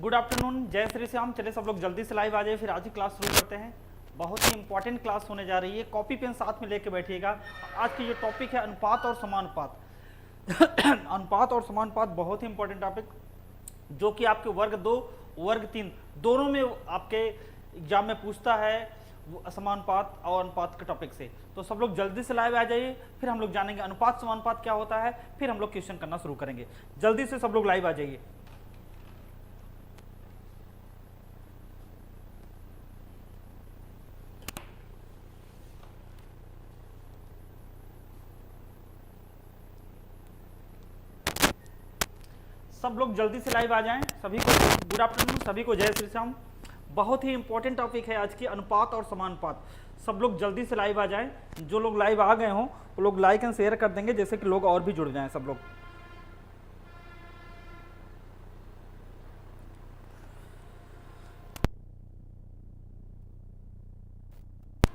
Good afternoon, जय श्री श्याम। चले सब लोग जल्दी से लाइव आ जाए, फिर आज ही क्लास शुरू करते हैं। बहुत ही इंपॉर्टेंट क्लास होने जा रही है, कॉपी पेन साथ में लेके बैठिएगा। आज की जो टॉपिक है अनुपात और समानुपात अनुपात और समानुपात बहुत ही इंपॉर्टेंट टॉपिक, जो कि आपके वर्ग 2 वर्ग 3 दोनों में आपके एग्जाम में पूछता है समानुपात और अनुपात के टॉपिक से। तो सब लोग जल्दी से लाइव आ जाइए, फिर हम लोग जानेंगे अनुपात समानुपात क्या होता है, फिर हम लोग क्वेश्चन करना शुरू करेंगे। जल्दी से सब लोग लाइव आ जाइए। सब लोग जल्दी से लाइव आ जाएं। सभी को गुड आफ्टरनून, सभी को जय श्री श्याम। बहुत ही इंपॉर्टेंट टॉपिक है आज की अनुपात और समानुपात। सब लोग जल्दी से लाइव आ जाएं। जो लोग लाइव आ गए हों वो लोग लाइक एंड शेयर कर देंगे, जैसे कि लोग और भी जुड़ जाएं सब लोग।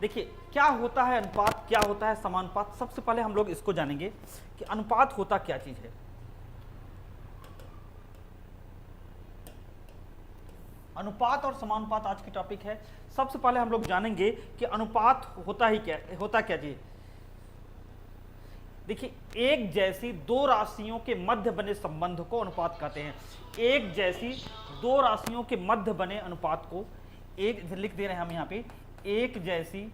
देखिए क्या होता है अनुपात, क्या होता है समानुपात। सबसे पहले हम लोग इसको जानेंगे कि अनुपात होता क्या चीज है। अनुपात और समानुपात आज की टॉपिक है। सबसे पहले हम लोग जानेंगे कि अनुपात होता क्या चीज। देखिए, एक जैसी दो राशियों के मध्य बने संबंध को अनुपात कहते हैं। एक जैसी दो राशियों के मध्य बने अनुपात को, एक लिख दे रहे हैं हम यहाँ पे, एक जैसी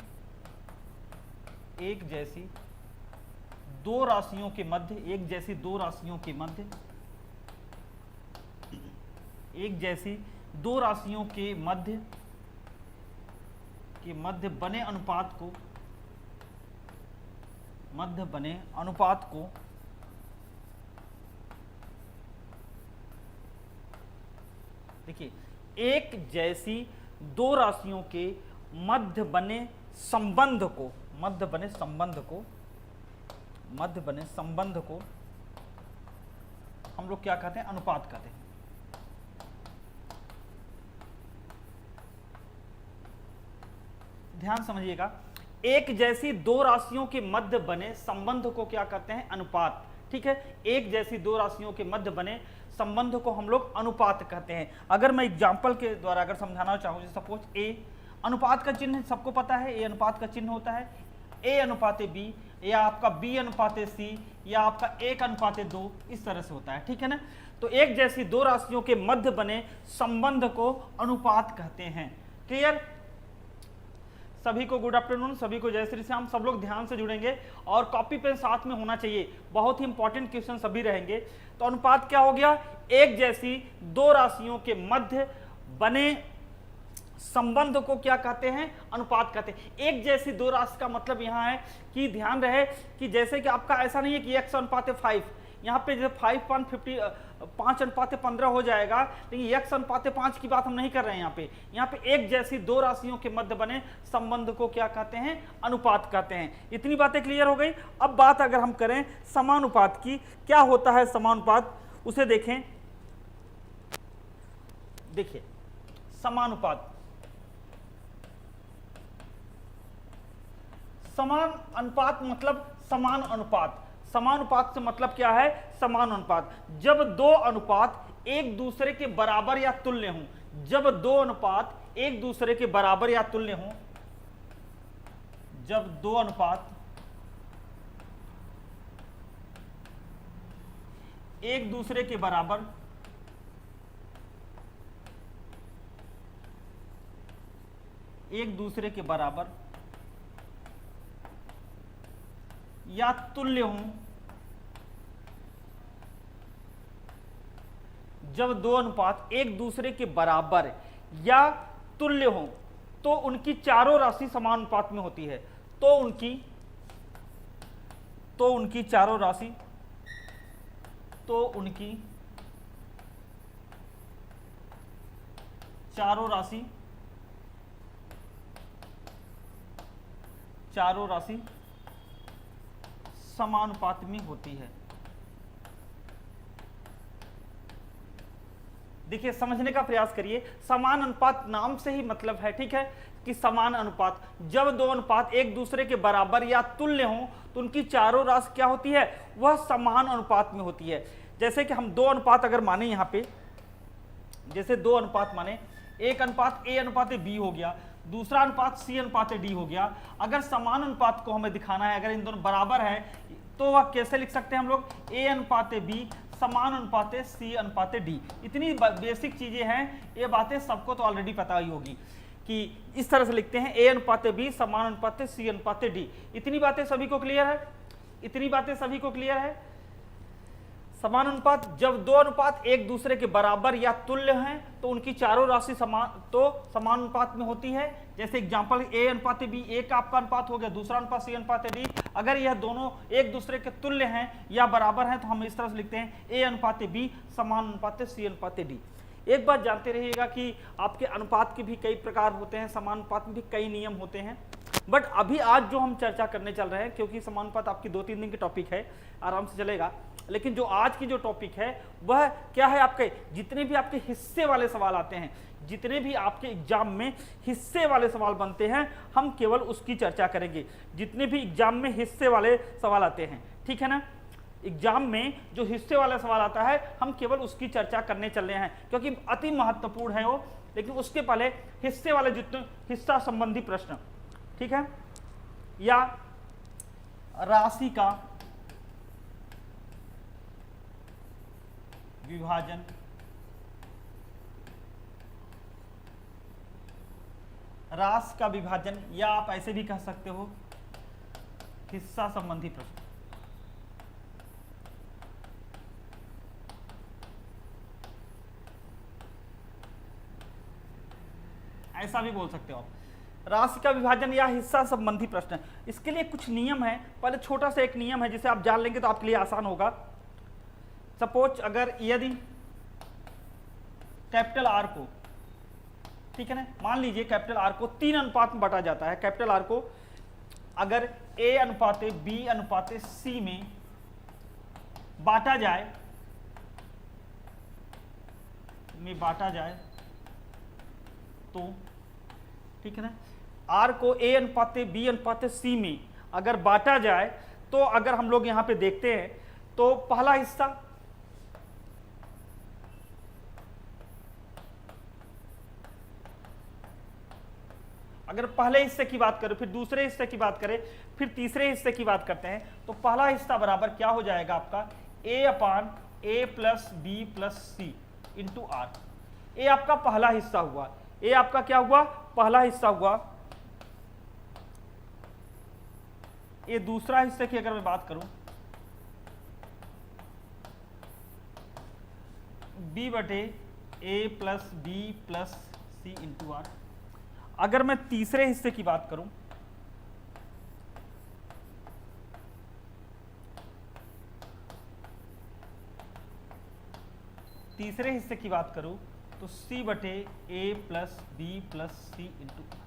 दो राशियों के मध्य, एक जैसी दो राशियों के मध्य, एक जैसी दो राशियों के मध्य बने अनुपात को, देखिए, एक जैसी दो राशियों के मध्य बने संबंध को हम लोग क्या कहते हैं, अनुपात कहते हैं। ध्यान समझिएगा, एक जैसी दो राशियों के मध्य बने संबंध को क्या कहते हैं, अनुपात। ठीक है, एक जैसी दो राशियों के मध्य बने संबंध को हम लोग अनुपात कहते हैं। अगर मैं एग्जांपल के द्वारा अगर समझाना चाहूँ, जैसे सपोज ए, अनुपात का चिन्ह सबको पता है, ए अनुपात का चिन्ह होता है ए अनुपाते बी, या आपका बी अनुपाते सी, या आपका 1 अनुपाते 2, इस तरह से होता है। ठीक है ना। तो एक जैसी दो राशियों के मध्य बने संबंध को अनुपात कहते हैं। क्लियर। सभी को गुड आफ्टरनून, सभी को जय श्री श्याम। सब लोग ध्यान से जुड़ेंगे और कॉपी पेन साथ में होना चाहिए, बहुत ही इंपॉर्टेंट क्वेश्चन सभी रहेंगे। तो अनुपात क्या हो गया, एक जैसी दो राशियों के मध्य बने संबंध को क्या कहते हैं, अनुपात कहते हैं। एक जैसी दो राशि का मतलब यहाँ है कि ध्यान रहे कि जैसे कि आपका ऐसा नहीं है कि x अनुपाते 5, यहाँ पे जब 5 अनुपाते 15 हो जाएगा, लेकिन x अनुपाते 5 की बात हम नहीं कर रहे हैं। यहाँ पे एक जैसी दो राशियों के मध्य बने संबंध को क्या कहते हैं, अनुपात कहते हैं। इतनी बातें क्लियर हो गई। अब बात अगर हम करें समानुपात की, क्या होता है समानुपात, उसे देखें। देखिए, समानुपात, समान अनुपात मतलब समान अनुपात। समानुपात से मतलब क्या है, समान अनुपात। जब दो अनुपात एक दूसरे के बराबर या तुल्य हों, जब दो अनुपात एक दूसरे के बराबर या तुल्य हों, जब दो अनुपात एक दूसरे के बराबर या तुल्य हों, जब दो अनुपात एक दूसरे के बराबर या तुल्य हों, तो उनकी चारों राशि समान अनुपात में होती है। तो उनकी चारों राशि समानुपात में होती है। देखिए, समझने का प्रयास करिए। समान अनुपात नाम से ही मतलब है, ठीक है, कि समान अनुपात। जब दो अनुपात एक दूसरे के बराबर या तुल्य हों तो उनकी चारों राशि क्या होती है, वह समान अनुपात में होती है। जैसे कि हम दो अनुपात अगर माने यहाँ पे जैसे दो अनुपात माने, एक अनुपात A अनुपात B हो गया, दूसरा अनुपात C अनुपात D हो गया। अगर समान अनुपात को हमें दिखाना है, अगर इन दोनों बराबर है, तो वह कैसे लिख सकते हैं हम लोग? A अनुपात B समान अनुपात C अनुपात D। इतनी बेसिक चीजें हैं, ये बातें सबको तो ऑलरेडी पता ही होगी कि इस तरह से लिखते हैं A अनुपात B समान अनुपात C अनुपात D। इतनी बातें सभी को क्लियर है? इतनी बातें सभी को क्लियर है? समान अनुपात, जब दो अनुपात एक दूसरे के बराबर या तुल्य हैं तो उनकी चारों राशि समान अनुपात में होती है। जैसे एग्जांपल A अनुपात B, एक आपका अनुपात हो गया, दूसरा अनुपात C अनुपात D। अगर यह दोनों एक दूसरे के तुल्य हैं या बराबर हैं तो हम इस तरह से लिखते हैं A अनुपात B समान अनुपात C अनुपात D। एक बात जानते रहिएगा कि आपके अनुपात के भी कई प्रकार होते हैं, समान अनुपात में भी कई नियम होते हैं। बट अभी आज जो हम चर्चा करने चल रहे हैं, क्योंकि समानुपात आपकी 2-3 दिन की टॉपिक है, आराम से चलेगा, लेकिन जो आज की जो टॉपिक है वह क्या है? आपके जितने भी आपके हिस्से वाले सवाल आते हैं, जितने भी आपके एग्जाम में हिस्से वाले सवाल बनते हैं, हम केवल उसकी चर्चा करेंगे। जितने भी एग्जाम में हिस्से वाले सवाल आते हैं, ठीक है ना, एग्जाम में जो हिस्से वाला सवाल आता है हम केवल उसकी चर्चा करने चल रहे हैं, क्योंकि अति महत्वपूर्ण है वो। लेकिन उसके पहले हिस्से वाले जितने हिस्सा संबंधी प्रश्न, ठीक है, या राशि का विभाजन, राशि का विभाजन, या आप ऐसे भी कह सकते हो हिस्सा संबंधी प्रश्न। ऐसा भी बोल सकते हो आप, राशि का विभाजन या हिस्सा संबंधी प्रश्न। इसके लिए कुछ नियम है, पहले छोटा सा एक नियम है जिसे आप जान लेंगे तो आपके लिए आसान होगा। सपोज अगर यदि कैपिटल आर को, ठीक है ना, मान लीजिए कैपिटल आर को 3 अनुपात में बांटा जाता है। कैपिटल आर को अगर A अनुपात B अनुपात C में बांटा जाए, तो ठीक है ना, आर को A अनुपात B अनुपात C में अगर बांटा जाए, तो अगर हम लोग यहां पे देखते हैं तो पहला हिस्सा अगर पहले हिस्से की बात करें, फिर दूसरे हिस्से की बात करें, फिर तीसरे हिस्से की बात करते हैं, तो पहला हिस्सा बराबर क्या हो जाएगा आपका? A plus B plus C into R. A आपका पहला हिस्सा हुआ, ए आपका क्या हुआ? पहला हिस्सा हुआ। ये दूसरा हिस्से की अगर मैं बात करूं, B बटे A plus B plus C into R. अगर मैं तीसरे हिस्से की बात करूं, तो C बटे A plus B plus C into R.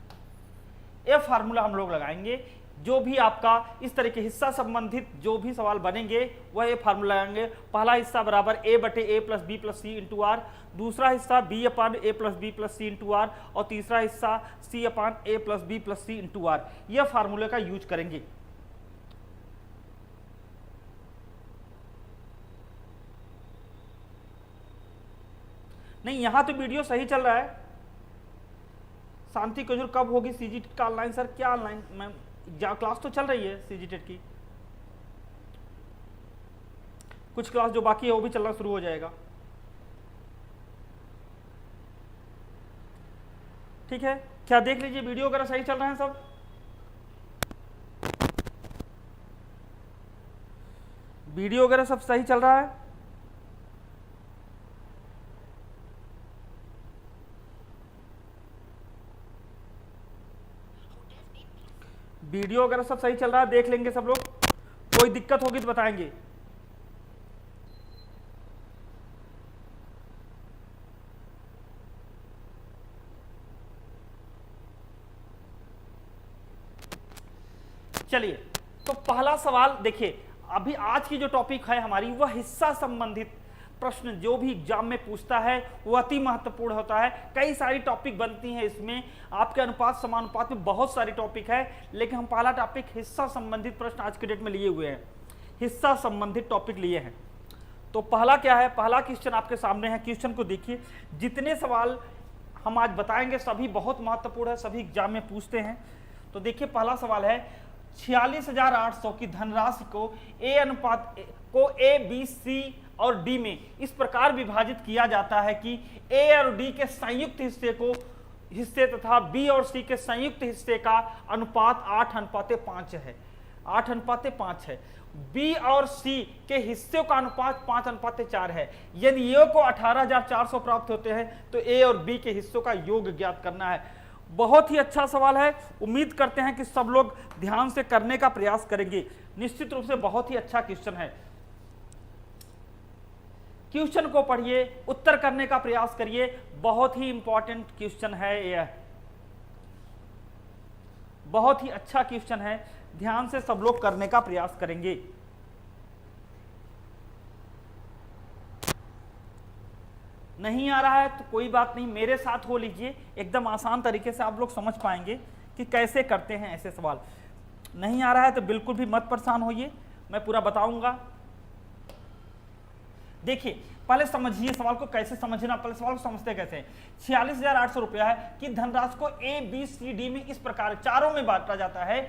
ये फार्मूला हम लोग लगाएंगे। जो भी आपका इस तरह के हिस्सा संबंधित जो भी सवाल बनेंगे वह ये फार्मूला लगाएंगे। पहला हिस्सा बराबर A बटे A plus B plus C into R, दूसरा हिस्सा B upon A plus B plus C into R, और तीसरा हिस्सा C upon A plus B plus C into R. यह फार्मूले का यूज करेंगे। नहीं, यहां तो वीडियो सही चल रहा है। शांति कजूर कब होगी सीजीटेट का ऑनलाइन? सर क्या ऑनलाइन? मैम क्लास तो चल रही है सीजीटेट की, कुछ क्लास जो बाकी है वो भी चलना शुरू हो जाएगा। ठीक है, क्या देख लीजिए वीडियो वगैरह सही चल रहे हैं सब? वीडियो वगैरह सब सही चल रहा है? वीडियो वगैरह सब सही चल रहा है? देख लेंगे सब लोग, कोई दिक्कत होगी तो बताएंगे। चलिए, तो पहला सवाल देखिए, अभी आज की जो टॉपिक है हमारी वह हिस्सा संबंधित प्रश्न जो भी एग्जाम में पूछता है वो अति महत्वपूर्ण होता है। कई सारी टॉपिक बनती हैं इसमें, आपके अनुपात समानुपात में बहुत सारी टॉपिक है, लेकिन हम पहला टॉपिक हिस्सा संबंधित प्रश्न आज के डेट में लिए हुए हैं, हिस्सा संबंधित टॉपिक लिए हैं। तो पहला क्या है, पहला क्वेश्चन आपके सामने है। क्वेश्चन को देखिए, जितने सवाल हम आज बताएंगे सभी बहुत महत्वपूर्ण है, सभी एग्जाम में पूछते हैं। तो देखिए पहला सवाल है, 46,800 की धनराशि को ए बी सी और डी में इस प्रकार विभाजित किया जाता है कि ए और डी के संयुक्त हिस्से तथा बी और सी के संयुक्त हिस्से का अनुपात 8:5 है। 8:5 है। बी और सी के हिस्से का अनुपात 5:4 है। यदि ए को 18,400 प्राप्त होते हैं तो ए और बी के हिस्सों का योग ज्ञात करना है। बहुत ही अच्छा सवाल है, उम्मीद करते हैं कि सब लोग ध्यान से करने का प्रयास करेंगे। निश्चित रूप से बहुत ही अच्छा क्वेश्चन है। क्वेश्चन को पढ़िए, उत्तर करने का प्रयास करिए, बहुत ही इंपॉर्टेंट क्वेश्चन है यह, बहुत ही अच्छा क्वेश्चन है, ध्यान से सब लोग करने का प्रयास करेंगे। नहीं आ रहा है तो कोई बात नहीं, मेरे साथ हो लीजिए, एकदम आसान तरीके से आप लोग समझ पाएंगे कि कैसे करते हैं ऐसे सवाल। नहीं आ रहा है तो बिल्कुल भी मत परेशान होइए, मैं पूरा बताऊंगा। देखिए पहले समझिए सवाल को, कैसे समझना, पहले सवाल को समझते कैसे हैं। 46,800 रुपया है कि धनराशि को ए बी सी डी में इस प्रकार चारों में बांटा जाता है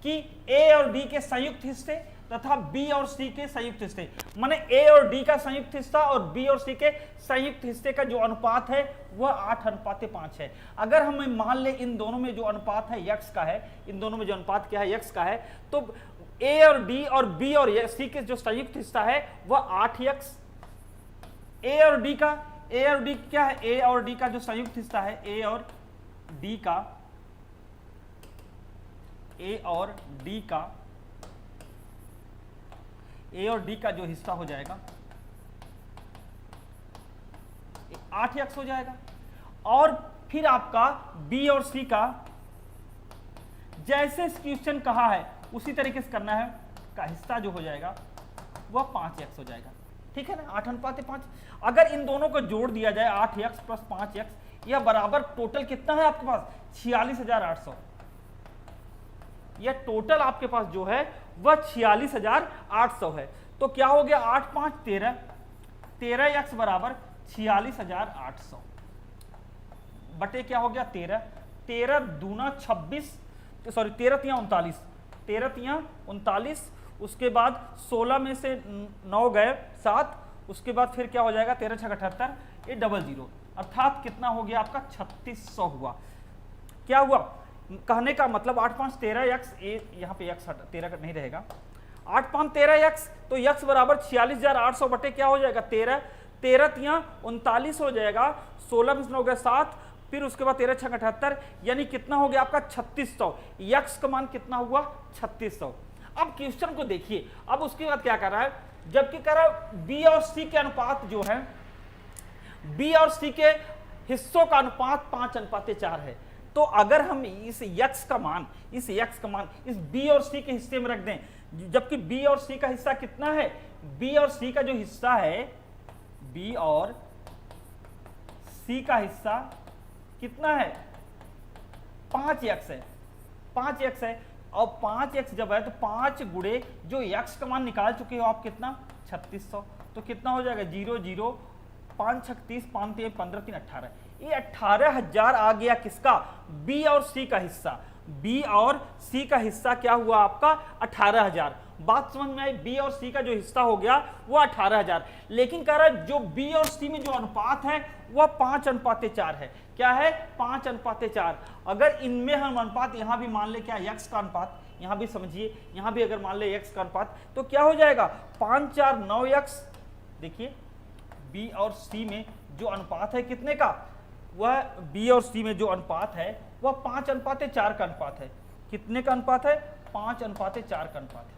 कि ए और डी के संयुक्त हिस्से तथा बी और सी के संयुक्त हिस्से, माने ए और डी का संयुक्त हिस्सा और बी और सी के संयुक्त हिस्से का जो अनुपात है वह 8:5 है। अगर हम मान ले इन दोनों में जो अनुपात है यक्स का है, इन दोनों में जो अनुपात क्या है यक्स का है, तो ए और डी और बी और सी के जो संयुक्त हिस्सा है वह 8x, ए और डी क्या है, ए और डी का जो संयुक्त हिस्सा है, ए और डी का जो हिस्सा हो जाएगा 8x हो जाएगा। और फिर आपका बी और सी का, जैसे इस क्वेश्चन कहा है उसी तरीके से करना है, का हिस्सा जो हो जाएगा वह 5x हो जाएगा। ठीक है ना, 8:5। अगर इन दोनों को जोड़ दिया जाए 8x प्लस 5x, यह बराबर टोटल कितना है आपके पास 46,800। यह टोटल आपके पास जो है वह 46,800 है। तो क्या हो गया, 8 5 13, 13x बराबर 46,800 बटे क्या हो गया 13, 13 दूना 26, सॉरी 13 तिया 39, 13 तिया 39, उसके बाद 16 में से 9 गए 7, उसके बाद फिर क्या हो जाएगा 13 6 78, ये 00, अर्थात कितना हो गया आपका 3600 हुआ। क्या हुआ, कहने का मतलब 8 5 13x, यहाँ पे x 13 नहीं रहेगा, 8 5 13x, तो x बराबर 46,800 बटे क्या हो जाएगा 13, 13 तिया 39 हो जाएगा, 16 में से 9 गए 7, फिर उसके बाद 13 6 78, यानी कितना हो गया आपका 3600। x का मान कितना हुआ 3600। अब क्वेश्चन को देखिए, अब उसके बाद क्या कर रहा है, जबकि कह रहा है बी और सी के अनुपात जो है, बी और सी के हिस्सों का अनुपात 5:4 है। तो अगर हम इस x का मान इस बी और सी के हिस्से में रख दें, जबकि बी और सी का हिस्सा कितना है, बी और सी का जो हिस्सा है, बी और सी का हिस्सा कितना है 5x है, 5x है। और 5x जब है तो 5 गुणे जो x का मान निकाल चुके हो आप कितना 3600, तो कितना हो जाएगा 0 0 5 6 30 5 3 15 3 18, ये 18,000 आ गया किसका, बी और सी का हिस्सा। बी और सी का हिस्सा क्या हुआ आपका 18,000। बात समझ में आई, बी और सी का जो हिस्सा हो गया वो 18,000, लेकिन कह रहा है जो बी और सी में जो अनुपात है वह 5:4 है। क्या है 5:4। अगर इनमें हम अनुपात यहां भी मान ले क्या x का अनुपात, यहां भी समझिए, यहां भी अगर मान ले x का अनुपात तो क्या हो जाएगा 5 4 9x। देखिए बी और सी में जो अनुपात है कितने का, वह बी और सी में जो अनुपात है वह 5:4 का अनुपात है। कितने का अनुपात है 5:4 का अनुपात है।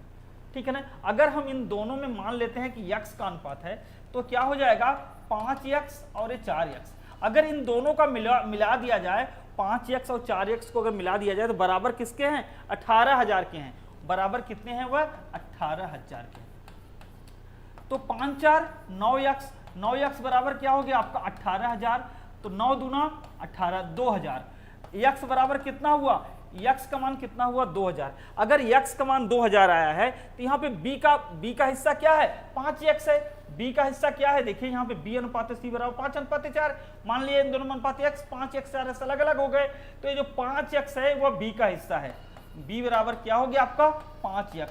ठीक है ना। अगर हम इन दोनों में मान लेते हैं कि x का अनुपात है तो क्या हो जाएगा 5x और ये 4x। अगर इन दोनों का मिला दिया जाए, 5x और 4x को अगर मिला दिया जाए तो बराबर किसके हैं 18,000 के हैं। बराबर कितने हैं वह 18,000 के। तो 5 4 9x, 9x बराबर क्या हो गया आपका 18,000, तो 9 दूना 18 2000। x बराबर कितना हुआ, x का मान कितना हुआ 2000। अगर x का मान 2000 आया है तो यहाँ पे b का हिस्सा क्या है 5x है। b का हिस्सा क्या है देखिए यहाँ पे b अनुपात c बराबर 5:4। मान लिया इन दोनों अनुपात x 5x 4 अलग अलग हो गए, तो ये जो 5x है वह b का हिस्सा है। b बराबर क्या हो गया आपका 5x।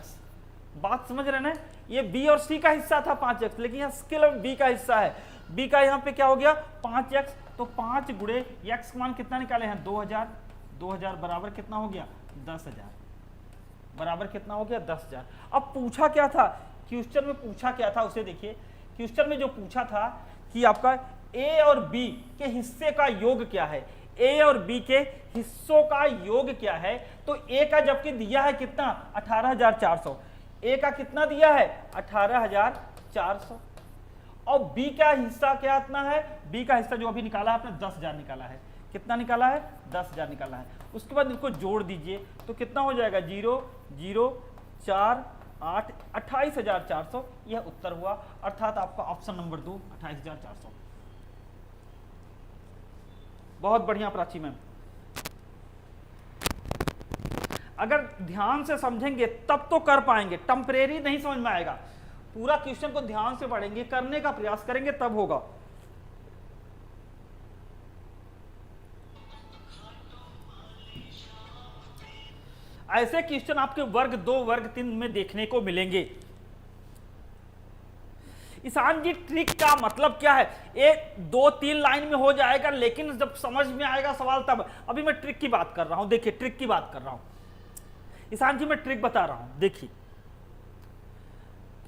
बात समझ रहे ना, ये b और c का हिस्सा था 5x, लेकिन यहाँ केवल b का हिस्सा है। b का यहाँ पे क्या हो गया 5x, तो 5 गुणे x का मान कितना निकाले हैं 2000। 2000 बराबर कितना हो गया 10,000, बराबर कितना हो गया 10,000। अब पूछा क्या था क्वेश्चन में, पूछा क्या था उसे देखिए। क्वेश्चन में जो पूछा था कि आपका a और b के हिस्से का योग क्या है, a और b के हिस्सों का योग क्या है। तो a का जबकि दिया है कितना 18,400, a का कितना दिया है 18,400, और b का हिस्सा क्या इतना है, b का हिस्सा जो अभी निकाला है आपने 10,000 निकाला है। कितना निकाला है 10,000 निकाला है। उसके बाद इनको जोड़ दीजिए तो कितना हो जाएगा 0 0 4 8 28,400, यह उत्तर हुआ। अर्थात आपका ऑप्शन नंबर 2 28,400। बहुत बढ़िया प्राची मैम, अगर ध्यान से समझेंगे तब तो कर पाएंगे, टेम्परेरी नहीं समझ में आएगा। पूरा क्वेश्चन को ध्यान से पढ़ेंगे, करने का प्रयास करेंगे तब होगा। ऐसे क्वेश्चन आपके वर्ग 2 वर्ग 3 में देखने को मिलेंगे। ईशान जी ट्रिक का मतलब क्या है, एक 2-3 लाइन में हो जाएगा, लेकिन जब समझ में आएगा सवाल तब। अभी मैं ट्रिक की बात कर रहा हूं, देखिए ट्रिक की बात कर रहा हूं। ईशान जी मैं ट्रिक बता रहा हूं, देखिए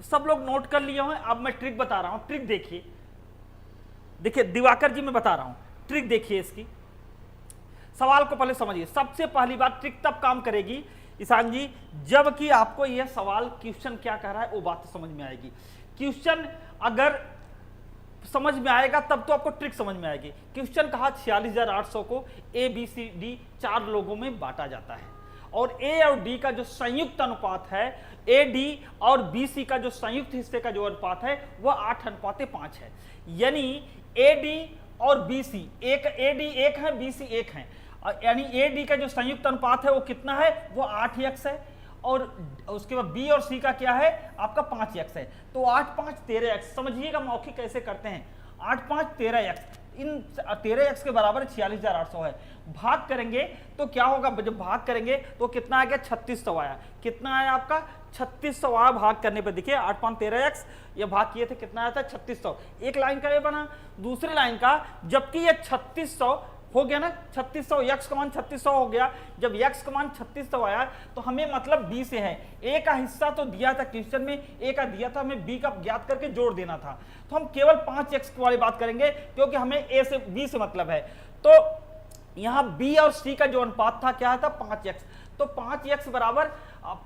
सब लोग नोट कर लिए हैं। अब मैं ट्रिक बता रहा हूं, ट्रिक देखिए। देखिए दिवाकर जी मैं बता रहा हूं, ट्रिक देखिए इसकी। सवाल को पहले समझिए। सबसे पहली बात, ट्रिक तब काम करेगी ईशान जी जबकि आपको यह सवाल क्वेश्चन क्या कह रहा है वो बात समझ में आएगी। क्वेश्चन अगर समझ में आएगा तब तो आपको ट्रिक समझ में आएगी। क्वेश्चन कहा 46,800 को ए बी सी डी 4 लोगों में बांटा जाता है, और ए और डी का जो संयुक्त अनुपात है, ए डी और बी सी का जो संयुक्त हिस्से का जो अनुपात है वह 8:5 है। यानी ए डी और बी सी एक, ए डी 1 है बी सी 1 है, यानी ए डी का जो संयुक्त अनुपात है वो कितना है वो 8x है, और उसके बाद बी और सी का क्या है आपका 5x है। तो 8 5 13x। समझिएगा मौखिक कैसे करते हैं, 8 5 13x, इन 13x के बराबर 46,800 है। भाग करेंगे तो क्या होगा, जब भाग करेंगे तो कितना आ गया 3600 आया। कितना आया आपका 3600 आया। भाग करने पे देखिए 8 5 13x, ये भाग किए थे कितना आया था 3600। एक लाइन का ये बना, दूसरी लाइन का जबकि ये 3600 हो गया ना, 3600 x का मान 3600 हो गया। जब x का मान 3600 आया तो हमें मतलब b से है। a का हिस्सा तो दिया था क्वेश्चन में, a का दिया था, हमें b का ज्ञात करके जोड़ देना था। तो हम केवल 5x वाली बात करेंगे क्योंकि हमें a से b से मतलब है। तो यहां b और c का जो अनुपात था क्या था 5x। तो 5x बराबर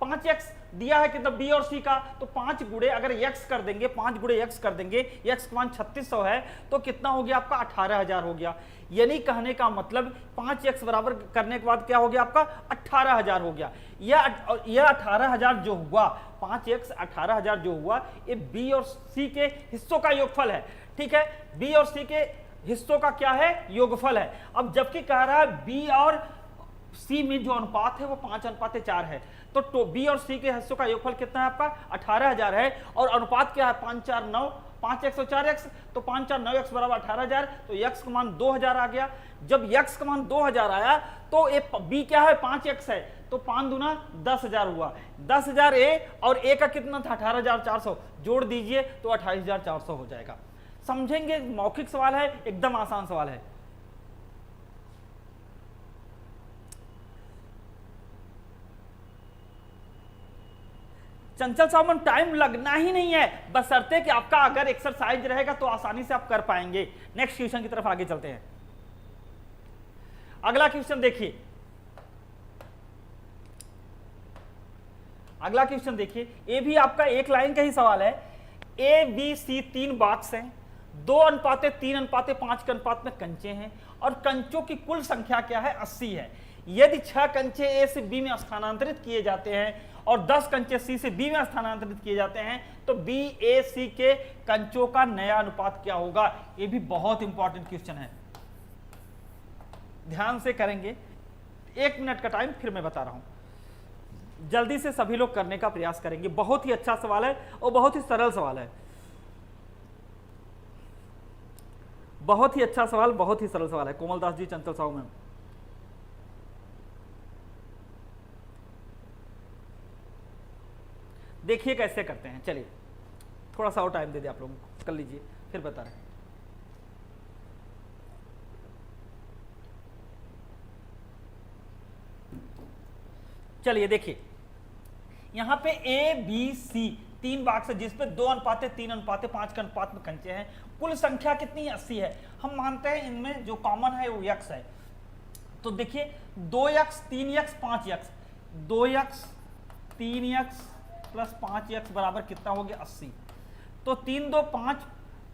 5x दिया है कितना b और c का, तो 5 गुणे अगर x कर देंगे, 5 गुणे x कर देंगे, x का मान 3600 है तो कितना हो गया आपका 18,000 हो गया। यानी कहने का मतलब 5x बराबर करने के बाद क्या हो गया आपका 18,000 हो गया। यह 18,000 जो हुआ, 5x 18,000 जो हुआ, ये b और c के हिस्सों का योगफल है। ठीक है, b और c के हिस्सों का क्या है योगफल है। अब जबकि कह रहा है b और c में जो अनुपात है वो 5:4 है, तो b और c के हिस्सों का योगफल कितना है आपका 18,000 है, और अनुपात क्या है 5 4 9, 5x और 4x, तो 5 4 9x बराबर 18,000, तो x का मान 2,000 आ गया। जब x का मान 2,000 आया तो b क्या है 5x है, तो 5 दूना 10,000 हुआ। 10,000 a और a का कितना था 18,400, जोड़ दीजिए तो 28,400 हो जाएगा। समझेंगे, मौखिक सवाल है, एकदम आसान सवाल है। चंचल सामन टाइम लगना ही नहीं है, बशर्ते कि आपका अगर एक्सरसाइज रहेगा तो आसानी से आप कर पाएंगे। नेक्स्ट क्वेश्चन की तरफ आगे चलते हैं। अगला क्वेश्चन देखिए, अगला क्वेश्चन देखिए, ये भी आपका एक लाइन का ही सवाल है। ए बी सी 3 बॉक्स हैं, 2:3:5 के अनुपात में कंचे हैं, और कंचों की कुल संख्या क्या है 80 है। यदि 6 कंचे ए से बी में स्थानांतरित किए जाते हैं और 10 कंचे सी से बी में स्थानांतरित किए जाते हैं तो बी ए सी के कंचों का नया अनुपात क्या होगा। यह भी बहुत इंपॉर्टेंट क्वेश्चन है, ध्यान से करेंगे, 1 मिनट का टाइम फिर मैं बता रहा हूं, जल्दी से सभी लोग करने का प्रयास करेंगे। बहुत ही अच्छा सवाल है और बहुत ही सरल सवाल है, बहुत ही अच्छा सवाल, बहुत ही सरल सवाल है। कोमल दास जी, चंचल साहू मैम, देखिए कैसे करते हैं। चलिए थोड़ा सा और टाइम दे दे आप लोगों को, कर लीजिए फिर बता रहे हैं। चलिए देखिए यहां पे ए बी सी 3 बॉक्स है जिसपे 2:3:5 के अनुपात में कंचे हैं। कुल संख्या कितनी है? 80 है। हम मानते हैं इनमें जो कॉमन है वो x है। तो देखिए 2x 3x 5x, 2x 3x plus 5x बराबर कितना हो गया? 80। तो 3 2 5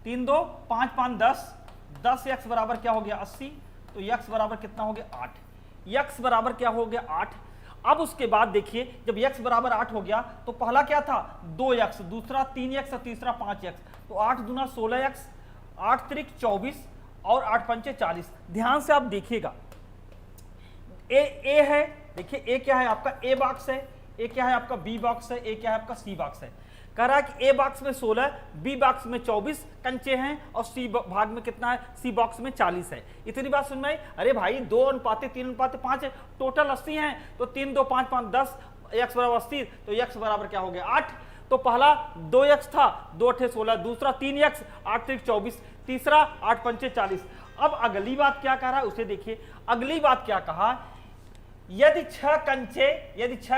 3 2 5 5 10, 10x बराबर क्या हो गया? 80। तो x बराबर कितना हो गया? 8। x बराबर क्या हो गया? 8। अब उसके बाद देखिए जब x बराबर 8 हो गया तो पहला क्या था? 2x, दूसरा 3x और तीसरा 5x। तो 8 दूना 16x, 8 त्रिक 24 और 8 पंचे 40। ध्यान से आप देखिएगा, ए है, देखिए ए क्या है आपका? ए बॉक्स है। ए क्या है आपका? बी बॉक्स है। ए क्या है आपका? सी बॉक्स है। कह रहा है कि ए बॉक्स में 16, बी बॉक्स में 24 कंचे हैं और सी भाग में कितना है? सी बॉक्स में 40 है। इतनी बात सुन में आई? अरे भाई 2:3:5 है, टोटल 80 हैं। तो 3 2 5 5 10, x बराबर 80। तो x बराबर क्या हो गया? 8। तो पहला 2x था, 2 8 16, दूसरा 3x, 8 3 24, तीसरा 8 पंचे 40। अब अगली बात क्या कह रहा है उसे देखिए। अगली बात क्या कहा? यदि 6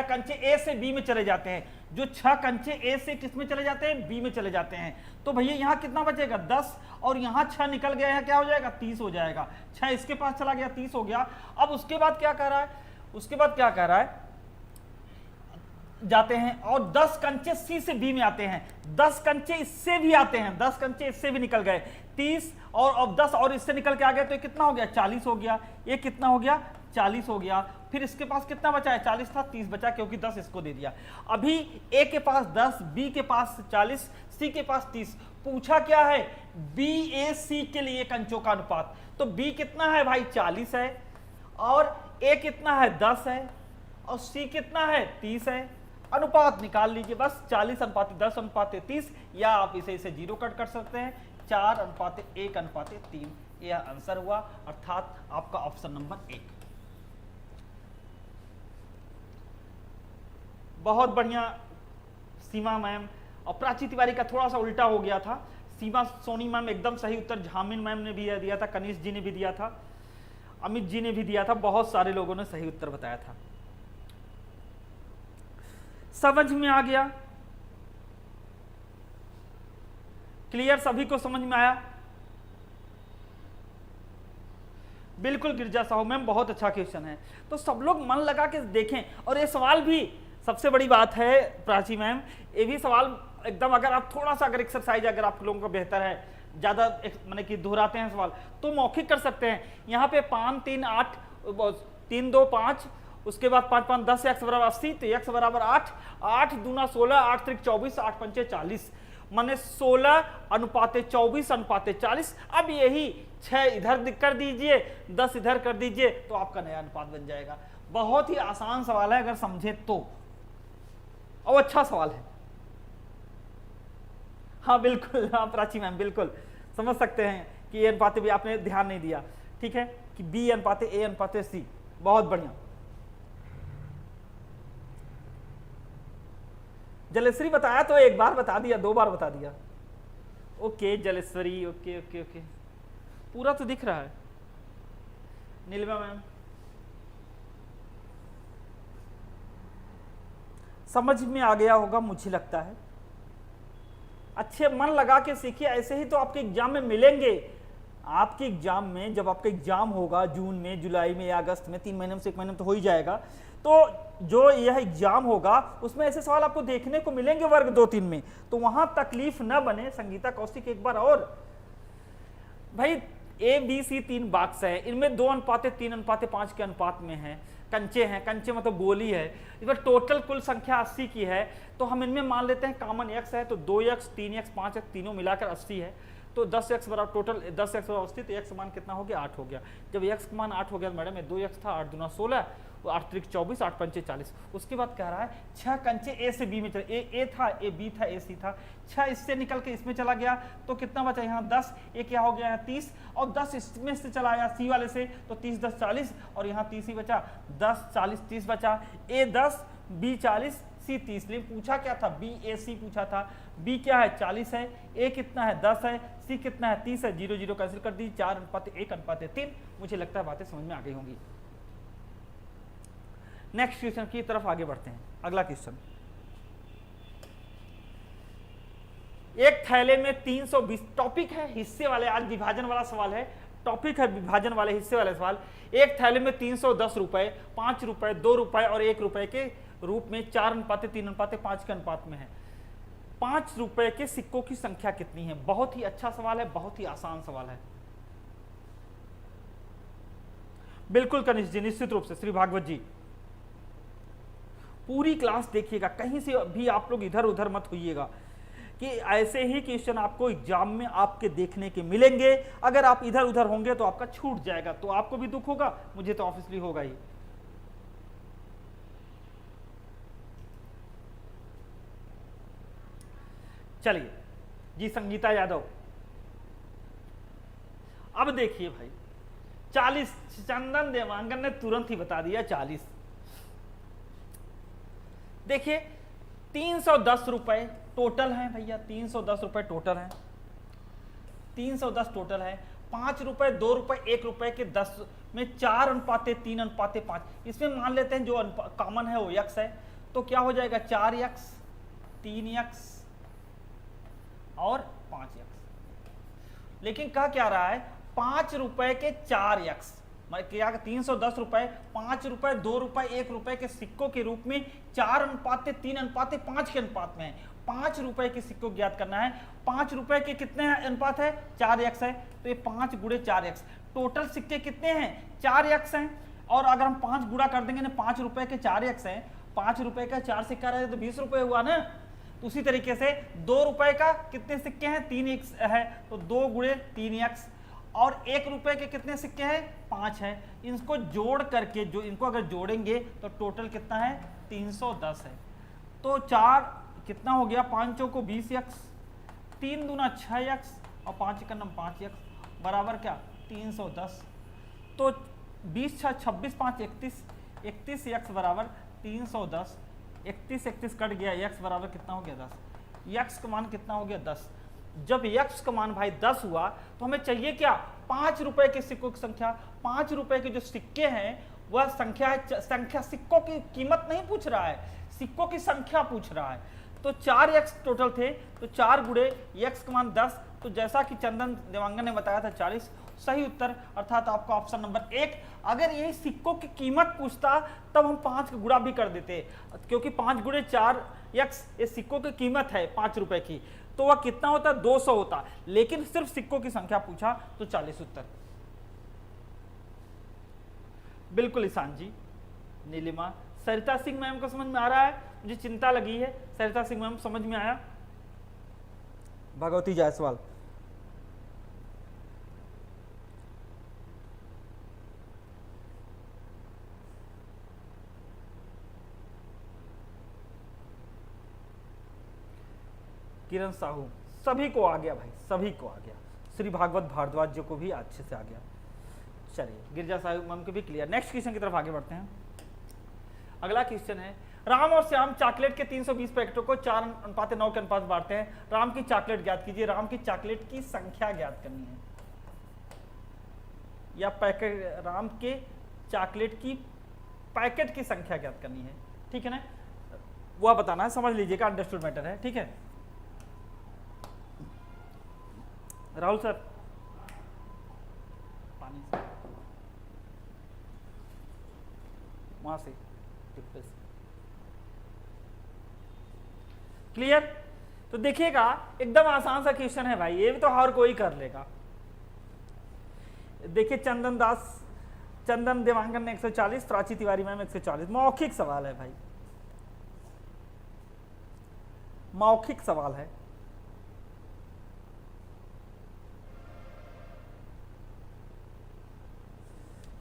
कंचे ए से बी में चले जाते हैं, जो 6 कंचे ए से किस में चले जाते हैं? बी में चले जाते हैं। तो भैया यहां कितना बचेगा? 10, और यहां 6 निकल गया है, क्या हो जाएगा? 30 हो जाएगा। 6 इसके पास चला गया, 30 हो गया। अब उसके बाद क्या कह रहा है? उसके बाद क्या कह रहा है? जाते हैं और 10 कंचे सी से बी में आते हैं, 10 कंचे इससे भी आते हैं, 10 कंचे इससे भी निकल गए, 30 और अब 10 और इससे निकल के आ गया। तो ये कितना हो गया? 40 हो गया। ये कितना हो गया? 40 हो गया। फिर इसके पास कितना बचा है? 40 था, 30 बचा क्योंकि 10 इसको दे दिया। अभी ए के पास 10, बी के पास 40, सी के पास 30। पूछा क्या है? बी ए सी के लिए कंचों का अनुपात। तो बी कितना है भाई? 40 है, और ए कितना है? 10 है, और सी कितना है? 30 है। अनुपात निकाल लीजिए बस, 40:10:30, या आप इसे 0 कट कर सकते हैं, 4:1:3। यह आंसर हुआ, अर्थात आपका ऑप्शन नंबर 1। बहुत बढ़िया सीमा मैम। और प्राची तिवारी का थोड़ा सा उल्टा हो गया था। सीमा सोनी मैम एकदम सही उत्तर, झामिन मैम ने भी दिया था, कनिष जी ने भी दिया था, अमित जी ने भी दिया था, बहुत सारे लोगों ने सही उत्तर बताया था। समझ में आ गया? क्लियर? सभी को समझ में आया? बिल्कुल गिरजा साहू मैम, बहुत अच्छा क्वेश्चन है। तो सब लोग मन लगा के देखें। और ये सवाल भी सबसे बड़ी बात है प्राची मैम, ये भी सवाल एकदम, अगर आप थोड़ा सा अगर एक्सरसाइज अगर आप लोगों का बेहतर है, ज्यादा मैंने कि दोहराते हैं सवाल, तो मौखिक कर सकते हैं। यहाँ पे 5 3 8 3 2 5, उसके बाद 5 5 10, x बराबर 80। तो x बराबर 8, 8 दूना 16, 8 त्रिक 24, 8 पंचे 40, माने 16:24:40। अब यही 6 इधर कर दीजिए, 10 इधर कर दीजिए, तो आपका नया अनुपात बन जाएगा। बहुत ही आसान सवाल है अगर समझे तो, और अच्छा सवाल है। हाँ बिल्कुल, हाँ प्राची मैम बिल्कुल समझ सकते हैं कि ए अनुपात भी आपने ध्यान नहीं दिया, ठीक है, कि बी अनुपात ए अनुपात सी। बहुत बढ़िया। जलेश्वरी बताया तो एक बार बता दिया, 2 बार बता दिया। Okay Jaleshwari, okay okay okay, पूरा तो दिख रहा है। नीलिमा मैम समझ में आ गया होगा मुझे लगता है। अच्छे मन लगा के सीखिए, ऐसे ही तो आपके एग्जाम में मिलेंगे। आपके एग्जाम में जब आपका एग्जाम होगा जून में, जुलाई में या अगस्त में, 3 महीने में से 1 महीने में तो हो ही जाएगा, तो जो यह एग्जाम होगा उसमें ऐसे सवाल आपको देखने को मिलेंगे वर्ग 2-3 में। तो वहां तकलीफ न बने। संगीता कौशिक एक बार और भाई, ए बी सी 3 बॉक्स है, इनमें 2:3:5 के अनुपात में है, कंचे हैं, कंचे मतलब गोली है, इस पर टोटल कुल संख्या 80 की है। तो हम इनमें मान लेते हैं कॉमन x है, तो 2x 3x 5x तीनों मिलाकर 80 है। तो 10x बराबर टोटल 10x बराबर 80, तो x मान कितना हो गया? 8 हो गया। जब x मान 8 हो गया मैडम, 2x था, 8 दूना 16, 8 त्रिक 24, 8 पंचे 40। उसके बाद कह रहा है 6 कंचे ए से बी में चले, ए था, ए बी था, ए सी था, 6 इससे निकल के इसमें चला गया तो कितना बचा यहाँ 10, ये क्या हो गया है 30, और 10 इसमें से चला आया सी वाले से तो 30 10 40, और यहाँ 30 ही बचा, 10 40 30 बचा, ए 10 बी 40 सी 30। लेकिन पूछा क्या था, बी ए सी पूछा था, बी क्या है 40 है, ए कितना है 10 है, सी कितना है 30 है, 0 0 कैंसिल कर दी, 4:1:3। मुझे लगता है बातें समझ में आ गई होंगी। नेक्स्ट क्वेश्चन की तरफ आगे बढ़ते हैं। अगला क्वेश्चन, एक थैले में 320, टॉपिक है हिस्से वाले, आज विभाजन वाला सवाल है, टॉपिक है विभाजन वाले हिस्से वाले सवाल। एक थैले में 310 रुपए, 5 रुपए, 2 रुपए और 1 रुपए के रूप में 4:3:5 के अनुपात में है। 5 रुपए के सिक्कों की संख्या कितनी है? बहुत ही अच्छा सवाल है, बहुत ही आसान सवाल है। बिल्कुल कनिष्ठ जी, निश्चित रूप से श्री भागवत जी पूरी क्लास देखिएगा, कहीं से भी आप लोग इधर उधर मत होइएगा कि ऐसे ही क्वेश्चन आपको एग्जाम में आपके देखने के मिलेंगे। अगर आप इधर उधर होंगे तो आपका छूट जाएगा, तो आपको भी दुख होगा, मुझे तो ऑब्वियसली होगा ही। चलिए जी, संगीता यादव, अब देखिए भाई 40, चंदन देवांगन ने तुरंत ही बता दिया 40। देखिए 310 रुपए टोटल है भैया, 310 रुपए टोटल है, 310 टोटल है। 5 रुपए, 2 रुपए, 1 रुपए के 10 में 4:3:5। इसमें मान लेते हैं जो कॉमन है वो यक्स है, तो क्या हो जाएगा 4 यक्स, 3 यक्स और 5 यक्स। लेकिन कहा क्या रहा है 5 रुपए के 4 यक्स, क्या 310 रुपए, 5 रुपए, 2 रुपए, 1 रुपए के सिक्कों के रूप में 4:3:5 के अनुपात में है। 5 रुपए के सिक्कों ज्ञात करना है। 5 रुपए के कितने अनुपात है 4 यक्स है, तो ये 5 गुणे 4 यक्स। टोटल सिक्के कितने हैं 4 यक्स हैं, और अगर हम 5 गुणा कर देंगे ना, 5 रुपए के 4 यक्स हैं, 5 रुपए का 4 सिक्का रहे तो 20 रुपए हुआ ना। तो उसी तरीके से 2 रुपए का कितने सिक्के हैं 3 यक्स है, तो 2 गुणे 3 यक्स, और 1 रुपए के कितने सिक्के हैं 5 है। इनको जोड़ करके जो इनको अगर जोड़ेंगे तो टोटल कितना है 310 है। तो 4 कितना हो गया, 5 चौको 20 यक्स, 3 दूना 6 यक्स और 5 का नम 5 यक्स बराबर क्या 310। तो 20 6 26 5 31, 31 यक्स बराबर 310। 31 31 कट गया, यक्स बराबर कितना हो गया 10। यक्स का मान कितना हो गया 10। जब यक्स का मान भाई 10 हुआ तो हमें चाहिए क्या 5 रुपए के सिक्कों की संख्या। 5 रुपए के जो सिक्के हैं वह संख्या है, संख्या सिक्कों की कीमत नहीं पूछ रहा है, सिक्कों की संख्या पूछ रहा है। तो 4 यक्स टोटल थे, तो 4 गुणे यक्स का मान 10, तो जैसा कि चंदन देवांगन ने बताया था 40 सही उत्तर, अर्थात आपका ऑप्शन नंबर 1। अगर यही सिक्कों की कीमत पूछता तब हम 5 का गुणा भी कर देते, क्योंकि 5 गुणे 4 यक्स ये सिक्कों की कीमत है 5 रुपए की, तो वह कितना होता 200 होता। लेकिन सिर्फ सिक्कों की संख्या पूछा तो 40 उत्तर। बिल्कुल ईशान जी, नीलिमा, सरिता सिंह मैम को समझ में आ रहा है, मुझे चिंता लगी है। सरिता सिंह मैम समझ में आया। भगवती जायसवाल, किरण साहू, सभी को आ गया भाई, सभी को आ गया। श्री भागवत भारद्वाज जी को भी अच्छे से आ गया। चलिए गिरजा साहू मैम को भी क्लियर। नेक्स्ट क्वेश्चन की तरफ आगे बढ़ते हैं। अगला क्वेश्चन है, राम और श्याम चॉकलेट के 320 पैकेटों को 4:9 के अनुपात बांटते हैं। राम की चॉकलेट ज्ञात कीजिए। राम की चॉकलेट की संख्या ज्ञात करनी है, या पैकेट, राम के चॉकलेट की पैकेट की संख्या ज्ञात करनी है, ठीक है ना, वह बताना है, समझ लीजिएगा, अंडरस्टूड मैटर है, ठीक है। राहुल सर, पानी से वहां से टिप्पे से क्लियर। तो देखिएगा एकदम आसान सा क्वेश्चन है भाई, ये भी तो हर कोई कर लेगा। देखिए चंदन देवांगन ने 140, प्राची तिवारी मैम 140। मौखिक सवाल है भाई, मौखिक सवाल है।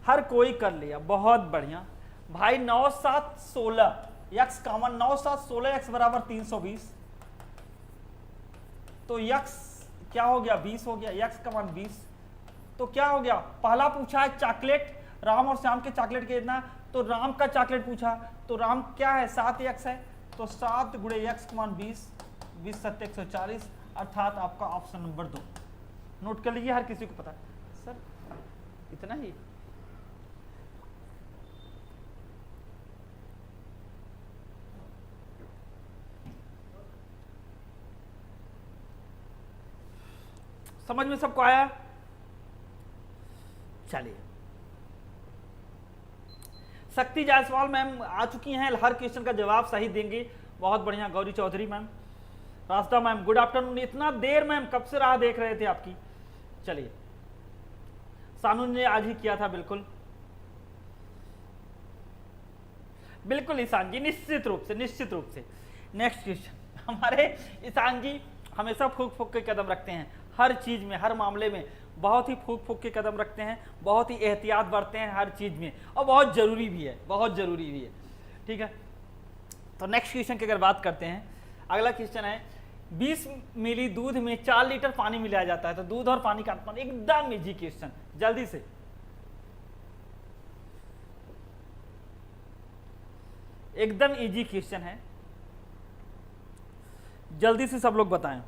हर कोई कर लिया, बहुत बढ़िया। भाई 9 7 16 x कॉमन 9 7 16 x बराबर 320, तो x क्या हो गया 20 हो गया, x का मान 20। तो क्या हो गया, पहला पूछा है चॉकलेट, राम और श्याम के चॉकलेट के कितना, तो राम का चॉकलेट पूछा, तो राम क्या है 7x है, तो 7 गुणे x का मान 20, 20 7 140, अर्थात आपका ऑप्शन नंबर 2। नोट कर लीजिए, हर किसी को पता सर इतना ही। समझ में सबको आया? चलिए, शक्ति जायसवाल मैम आ चुकी हैं, हर क्वेश्चन का जवाब सही देंगे, बहुत बढ़िया। गौरी चौधरी मैम, रास्ता मैम गुड आफ्टरनून, इतना देर मैम कब से राह देख रहे थे आपकी। चलिए, सानू ने आज ही किया था, बिल्कुल बिल्कुल ईशान जी, निश्चित रूप से निश्चित रूप से। नेक्स्ट क्वेश्चन, हमारे ईशान जी हमेशा फूक फूक के कदम रखते हैं, हर चीज में, हर मामले में बहुत ही फूक फूक के कदम रखते हैं, बहुत ही एहतियात बरतते हैं हर चीज में, और बहुत जरूरी भी है, बहुत जरूरी भी है। ठीक है, तो नेक्स्ट क्वेश्चन की अगर बात करते हैं, अगला क्वेश्चन है 20 मिली दूध में 4 लीटर पानी मिलाया जाता है, तो दूध और पानी का अनुपात, एकदम इजी क्वेश्चन, जल्दी से एकदम इजी क्वेश्चन है, जल्दी से सब लोग बताएं।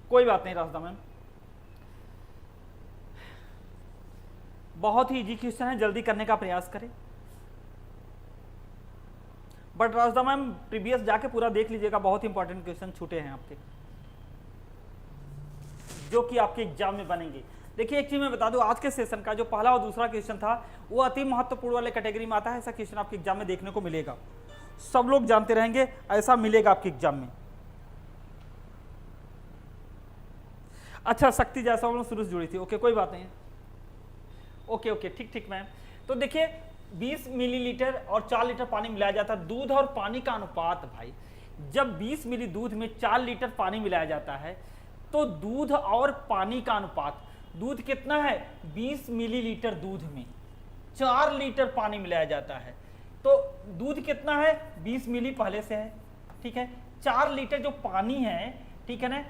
कोई बात नहीं रास्ता मैम, बहुत ही इजी क्वेश्चन है, जल्दी करने का प्रयास करें। बट रास्ता मैम प्रीवियस जाके पूरा देख लीजिएगा, बहुत ही इंपॉर्टेंट क्वेश्चन छूटे हैं आपके, जो कि आपके एग्जाम में बनेंगे। देखिए एक चीज मैं बता दूं, आज के सेशन का जो पहला और दूसरा क्वेश्चन था वो अति महत्वपूर्ण वाले कैटेगरी में आता है, ऐसा क्वेश्चन आपके एग्जाम में देखने को मिलेगा, सब लोग जानते रहेंगे, ऐसा मिलेगा आपके एग्जाम में। अच्छा, शक्ति जैसा शुरू से जुड़ी थी, ओके कोई बात नहीं, ओके ओके ठीक ठीक मैम। तो देखिए 20 मिलीलीटर और 4 लीटर पानी मिलाया जाता है, दूध और पानी का अनुपात भाई, जब 20 मिली दूध में 4 लीटर पानी मिलाया जाता है, तो दूध और पानी का अनुपात, दूध कितना है 20 मिलीलीटर दूध में 4 लीटर पानी मिलाया जाता है, तो दूध कितना है 20 मिली पहले से है, ठीक है, 4 लीटर जो पानी है, ठीक है ना,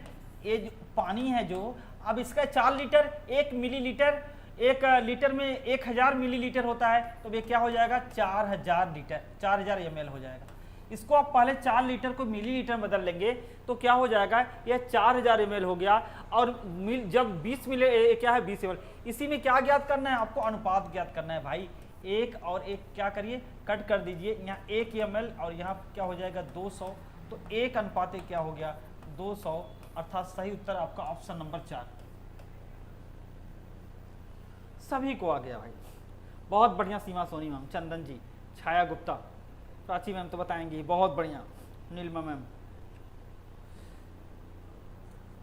ये जो पानी है जो, अब इसका 4 लीटर, 1 मिलीलीटर, 1 लीटर में 1000 मिलीलीटर होता है, तो ये क्या हो जाएगा 4000 लीटर, 4000 ml हो जाएगा। इसको आप पहले 4 लीटर को मिलीलीटर बदल लेंगे तो क्या हो जाएगा, यह 4000 ml हो गया, और जब 20 मिली क्या है 20 ml, इसी में क्या ज्ञात करना है आपको, अनुपात ज्ञात करना है भाई, 1 और 1 क्या करिए कट कर दीजिए, यहाँ 1 ml और यहाँ क्या हो जाएगा 200, तो 1 अनुपात क्या हो गया 200, अर्थात सही उत्तर आपका ऑप्शन नंबर 4। सभी को आ गया भाई, बहुत बढ़िया। सीमा सोनी मैम, चंदन जी, छाया गुप्ता, प्राची मैम तो बताएंगी, बहुत बढ़िया, नीलमा मैम,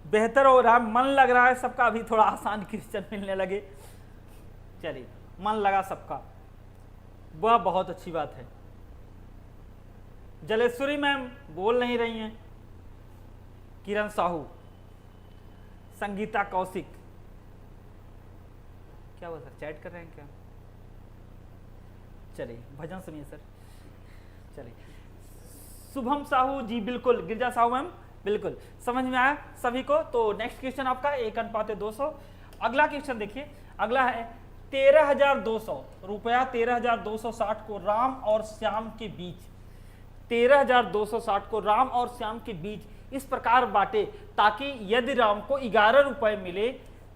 बेहतर हो रहा है, मन लग रहा है सबका, अभी थोड़ा आसान क्वेश्चन मिलने लगे, चलिए मन लगा सबका, वह बहुत अच्छी बात है। जलेश्वरी मैम बोल नहीं रही हैं, किरण साहू, संगीता कौशिक, क्या हुआ सर चैट कर रहे हैं क्या, चलिए भजन सुनिए सर, चलिए शुभम साहू जी, बिल्कुल गिरजा साहू मैम, बिल्कुल समझ में आया सभी को। तो नेक्स्ट क्वेश्चन आपका 1:200। अगला क्वेश्चन देखिए, अगला है 13,200 रुपया, 13,260 को राम और श्याम के बीच, 13,260 को राम और श्याम के बीच इस प्रकार बांटे ताकि यदि राम को 11 रुपए मिले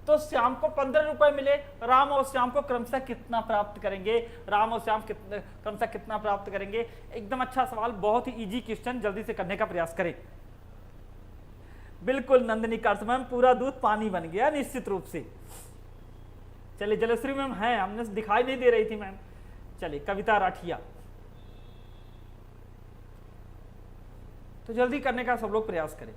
तो श्याम को 15 रुपए मिले, राम और श्याम को क्रमशः कितना प्राप्त करेंगे, राम और श्याम क्रमशः कितना प्राप्त करेंगे। एकदम अच्छा सवाल, बहुत ही इजी क्वेश्चन, जल्दी से करने का प्रयास करें। बिल्कुल नंदिनी कार्स मैम, पूरा दूध पानी बन गया निश्चित रूप से। चलिए जलश्री मैम है, हमने दिखाई नहीं दे रही थी मैम। चलिए कविता राठिया, तो जल्दी करने का सब लोग प्रयास करें।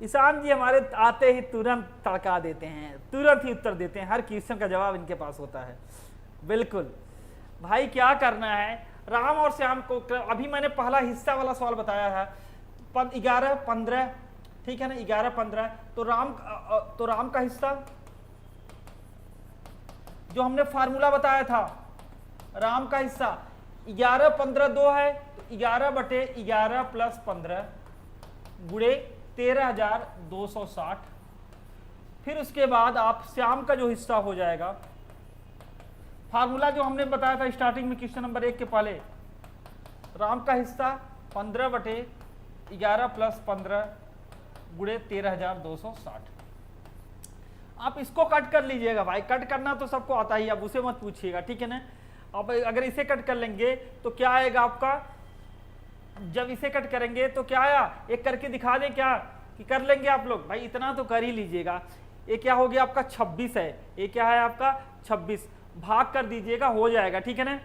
ईशान जी हमारे आते ही तुरंत तड़का देते हैं, तुरंत ही उत्तर देते हैं, हर क्वेश्चन का जवाब इनके पास होता है। बिल्कुल भाई, क्या करना है, राम और श्याम को, अभी मैंने पहला हिस्सा वाला सवाल बताया है, 11 15, ठीक है ना, 11 15, तो राम का हिस्सा जो हमने फार्मूला बताया था, राम का हिस्सा 11 15 2 है, तो 11/11 + 15 गुणे 13,260। फिर उसके बाद आप श्याम का जो हिस्सा हो जाएगा, फार्मूला जो हमने बताया था स्टार्टिंग में क्वेश्चन नंबर 1 के पहले, राम का हिस्सा 15/11 + 15 गुणे 13,260। आप इसको कट कर लीजिएगा भाई, कट करना तो सबको आता ही, अब उसे मत पूछिएगा, ठीक है ना। अब अगर इसे कट कर लेंगे तो क्या आएगा आपका, जब इसे कट करेंगे तो क्या आया, एक करके दिखा दें क्या, कि कर लेंगे आप लोग, भाई इतना तो कर ही लीजिएगा। ये क्या हो गया आपका 26 है, ये क्या है आपका 26, भाग कर दीजिएगा, हो जाएगा, ठीक है ना,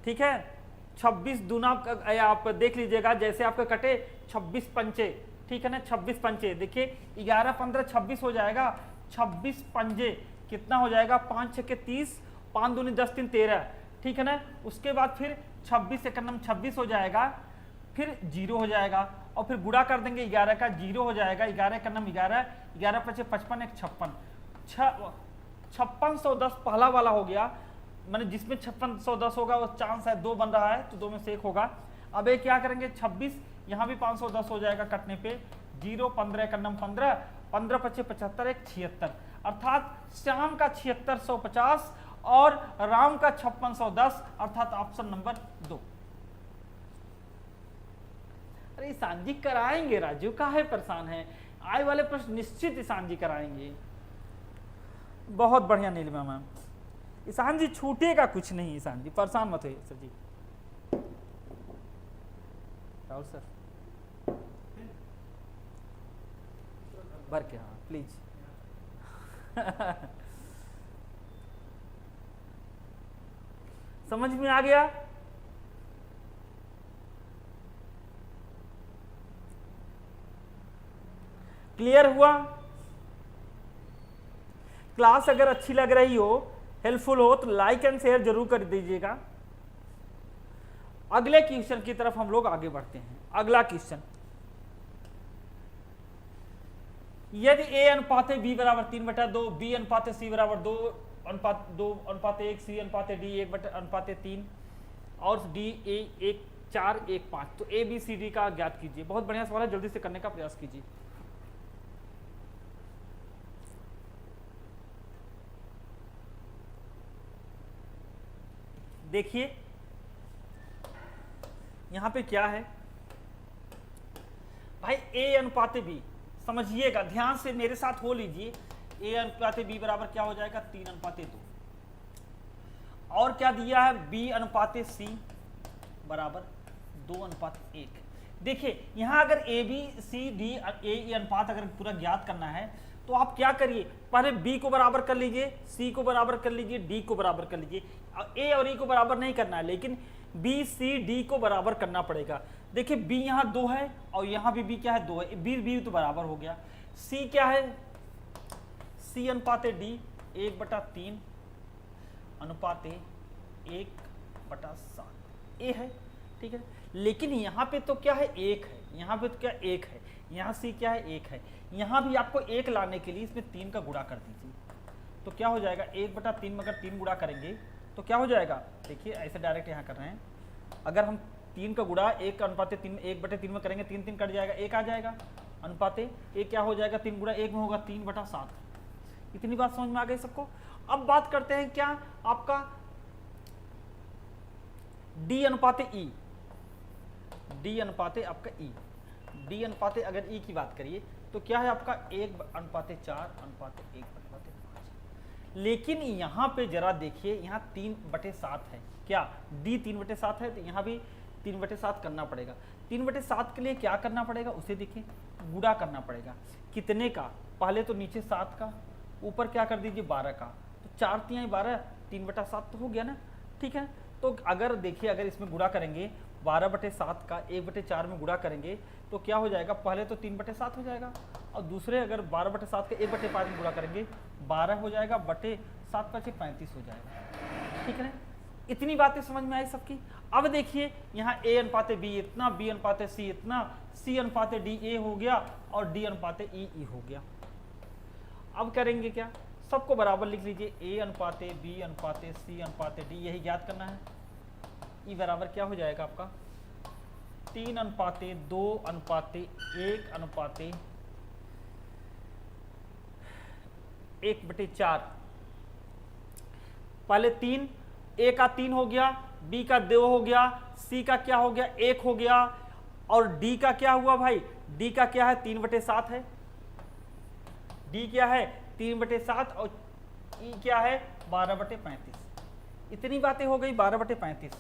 ठीक है। 26 दूना आप देख लीजिएगा, जैसे आपका कटे 26 पंचे, ठीक है ना, 26 पंचे, देखिए 11 15 26 हो जाएगा, 26 पंजे कितना हो जाएगा, 5 6 के 30, 5 दूनी 10 3 13, ठीक है ना। उसके बाद फिर 26 एकम 26 हो जाएगा, फिर 0 हो जाएगा, और फिर गुणा कर देंगे 11 का, 0 हो जाएगा, 11 एकम 11, 11 + 55 1 56, 5610 पहला वाला हो गया, मैंने जिसमें 5610 होगा वो चांस है 2 बन रहा है, तो 2 में से 1 होगा। अब ये क्या करेंगे, 26 यहाँ भी 510 हो जाएगा कटने पे, 0 15 एकम 15, 15 + 25 75 1 76, अर्थात श्याम का 7650 और राम का 5610, अर्थात ऑप्शन नंबर 2। अरे ईशान जी कराएंगे, राजू काहे परेशान है, आए वाले प्रश्न निश्चित ईशान जी कराएंगे। बहुत बढ़िया नीलिमा मैम, ईशान जी छूटेगा कुछ नहीं, ईशान जी परेशान मत होइए सर जी। राहुल सर भर के, हाँ प्लीज। समझ में आ गया, क्लियर हुआ। क्लास अगर अच्छी लग रही हो, हेल्पफुल हो, तो लाइक एंड शेयर जरूर कर दीजिएगा। अगले क्वेश्चन की तरफ हम लोग आगे बढ़ते हैं। अगला क्वेश्चन, यदि a अनुपात b बराबर 3/2, b अनुपात c बराबर 2:1, c अनुपात d 1/3 और d a 1 4 1 5, तो a b c d का ज्ञात कीजिए। बहुत बढ़िया सवाल है, जल्दी से करने का प्रयास कीजिए। देखिए यहां पे क्या है भाई, a अनुपात b, समझिएगा ध्यान से मेरे साथ हो लीजिए। a अनुपात b बराबर क्या हो जाएगा, 3:2, और क्या दिया है, b अनुपात c बराबर 2:1। देखिए यहां अगर a b c d a अनुपात अगर पूरा ज्ञात करना है तो आप क्या करिए, पहले b को बराबर कर लीजिए, c को बराबर कर लीजिए, d को बराबर कर लीजिए। a और e को बराबर नहीं करना है, लेकिन b c d को बराबर करना पड़ेगा। देखिए b यहाँ 2 है और यहाँ भी b क्या है, 2 है, b तो बराबर हो गया। c क्या है, c अनुपात d 1/3 अनुपात 1/7 a है, ठीक है। लेकिन यहाँ पे तो क्या है, 1 है, यहाँ पे तो क्या 1 है, यहाँ c क्या है, 1 है। यहाँ भी आपको 1 लाने के लिए इसमें 3 का गुणा कर दीजिए, तो क्या हो जाएगा 1/3 में अगर 3 गुणा करेंगे तो क्या हो जाएगा, देखिए ऐसे डायरेक्ट यहाँ कर रहे हैं, अगर हम 3 का गुणा 1/3 1/3 में करेंगे, 3 3 कट जाएगा, 1 आ जाएगा, अनुपात 1 क्या हो जाएगा, 3 गुणा 1 में होगा 3/7। इतनी बात समझ में आ गई सबको। अब बात करते हैं क्या आपका d अनुपात e, d अनुपात आपका e, d अनुपात अगर e की बात करिए तो क्या है आपका 1/4 अनुपात 1/5। लेकिन यहाँ पे जरा देखिए, यहाँ 3/7 है, क्या d 3/7 है, तो यहाँ भी 3/7 करना पड़ेगा। 3/7 के लिए क्या करना पड़ेगा, उसे देखिए गुणा करना पड़ेगा, कितने का, पहले तो नीचे 7 का, ऊपर क्या कर दीजिए 12 का, तो 4 × 3 = 12, 3/7 तो हो गया ना, ठीक है। तो तो अगर देखिए, अगर इसमें गुणा करेंगे 12/7 का 1/4 में गुणा करेंगे तो क्या हो जाएगा, पहले तो 3/7 हो जाएगा, और दूसरे अगर 12/7 का 1/5 में गुणा करेंगे 12 हो जाएगा, बटे 7 × 35 हो जाएगा। ठीक है ना, इतनी बातें समझ में आई सबकी। अब देखिए यहाँ A/B इतना, B/C इतना, C/D हो गया और D/E हो गया। अब करेंगे क्या, सबको बराबर लिख लीजिए, A/B/C/D यही ज्ञात करना है। E बराबर क्या हो जाएगा आपका 3:2:1/1/4। पहले 3, A का 3 हो गया, B का 2 हो गया, C का क्या हो गया 1 हो गया, और D का क्या हुआ भाई, D का क्या है 3/7 है, D क्या है 3/7 और E क्या है 12/35। इतनी बातें हो गई 12/35।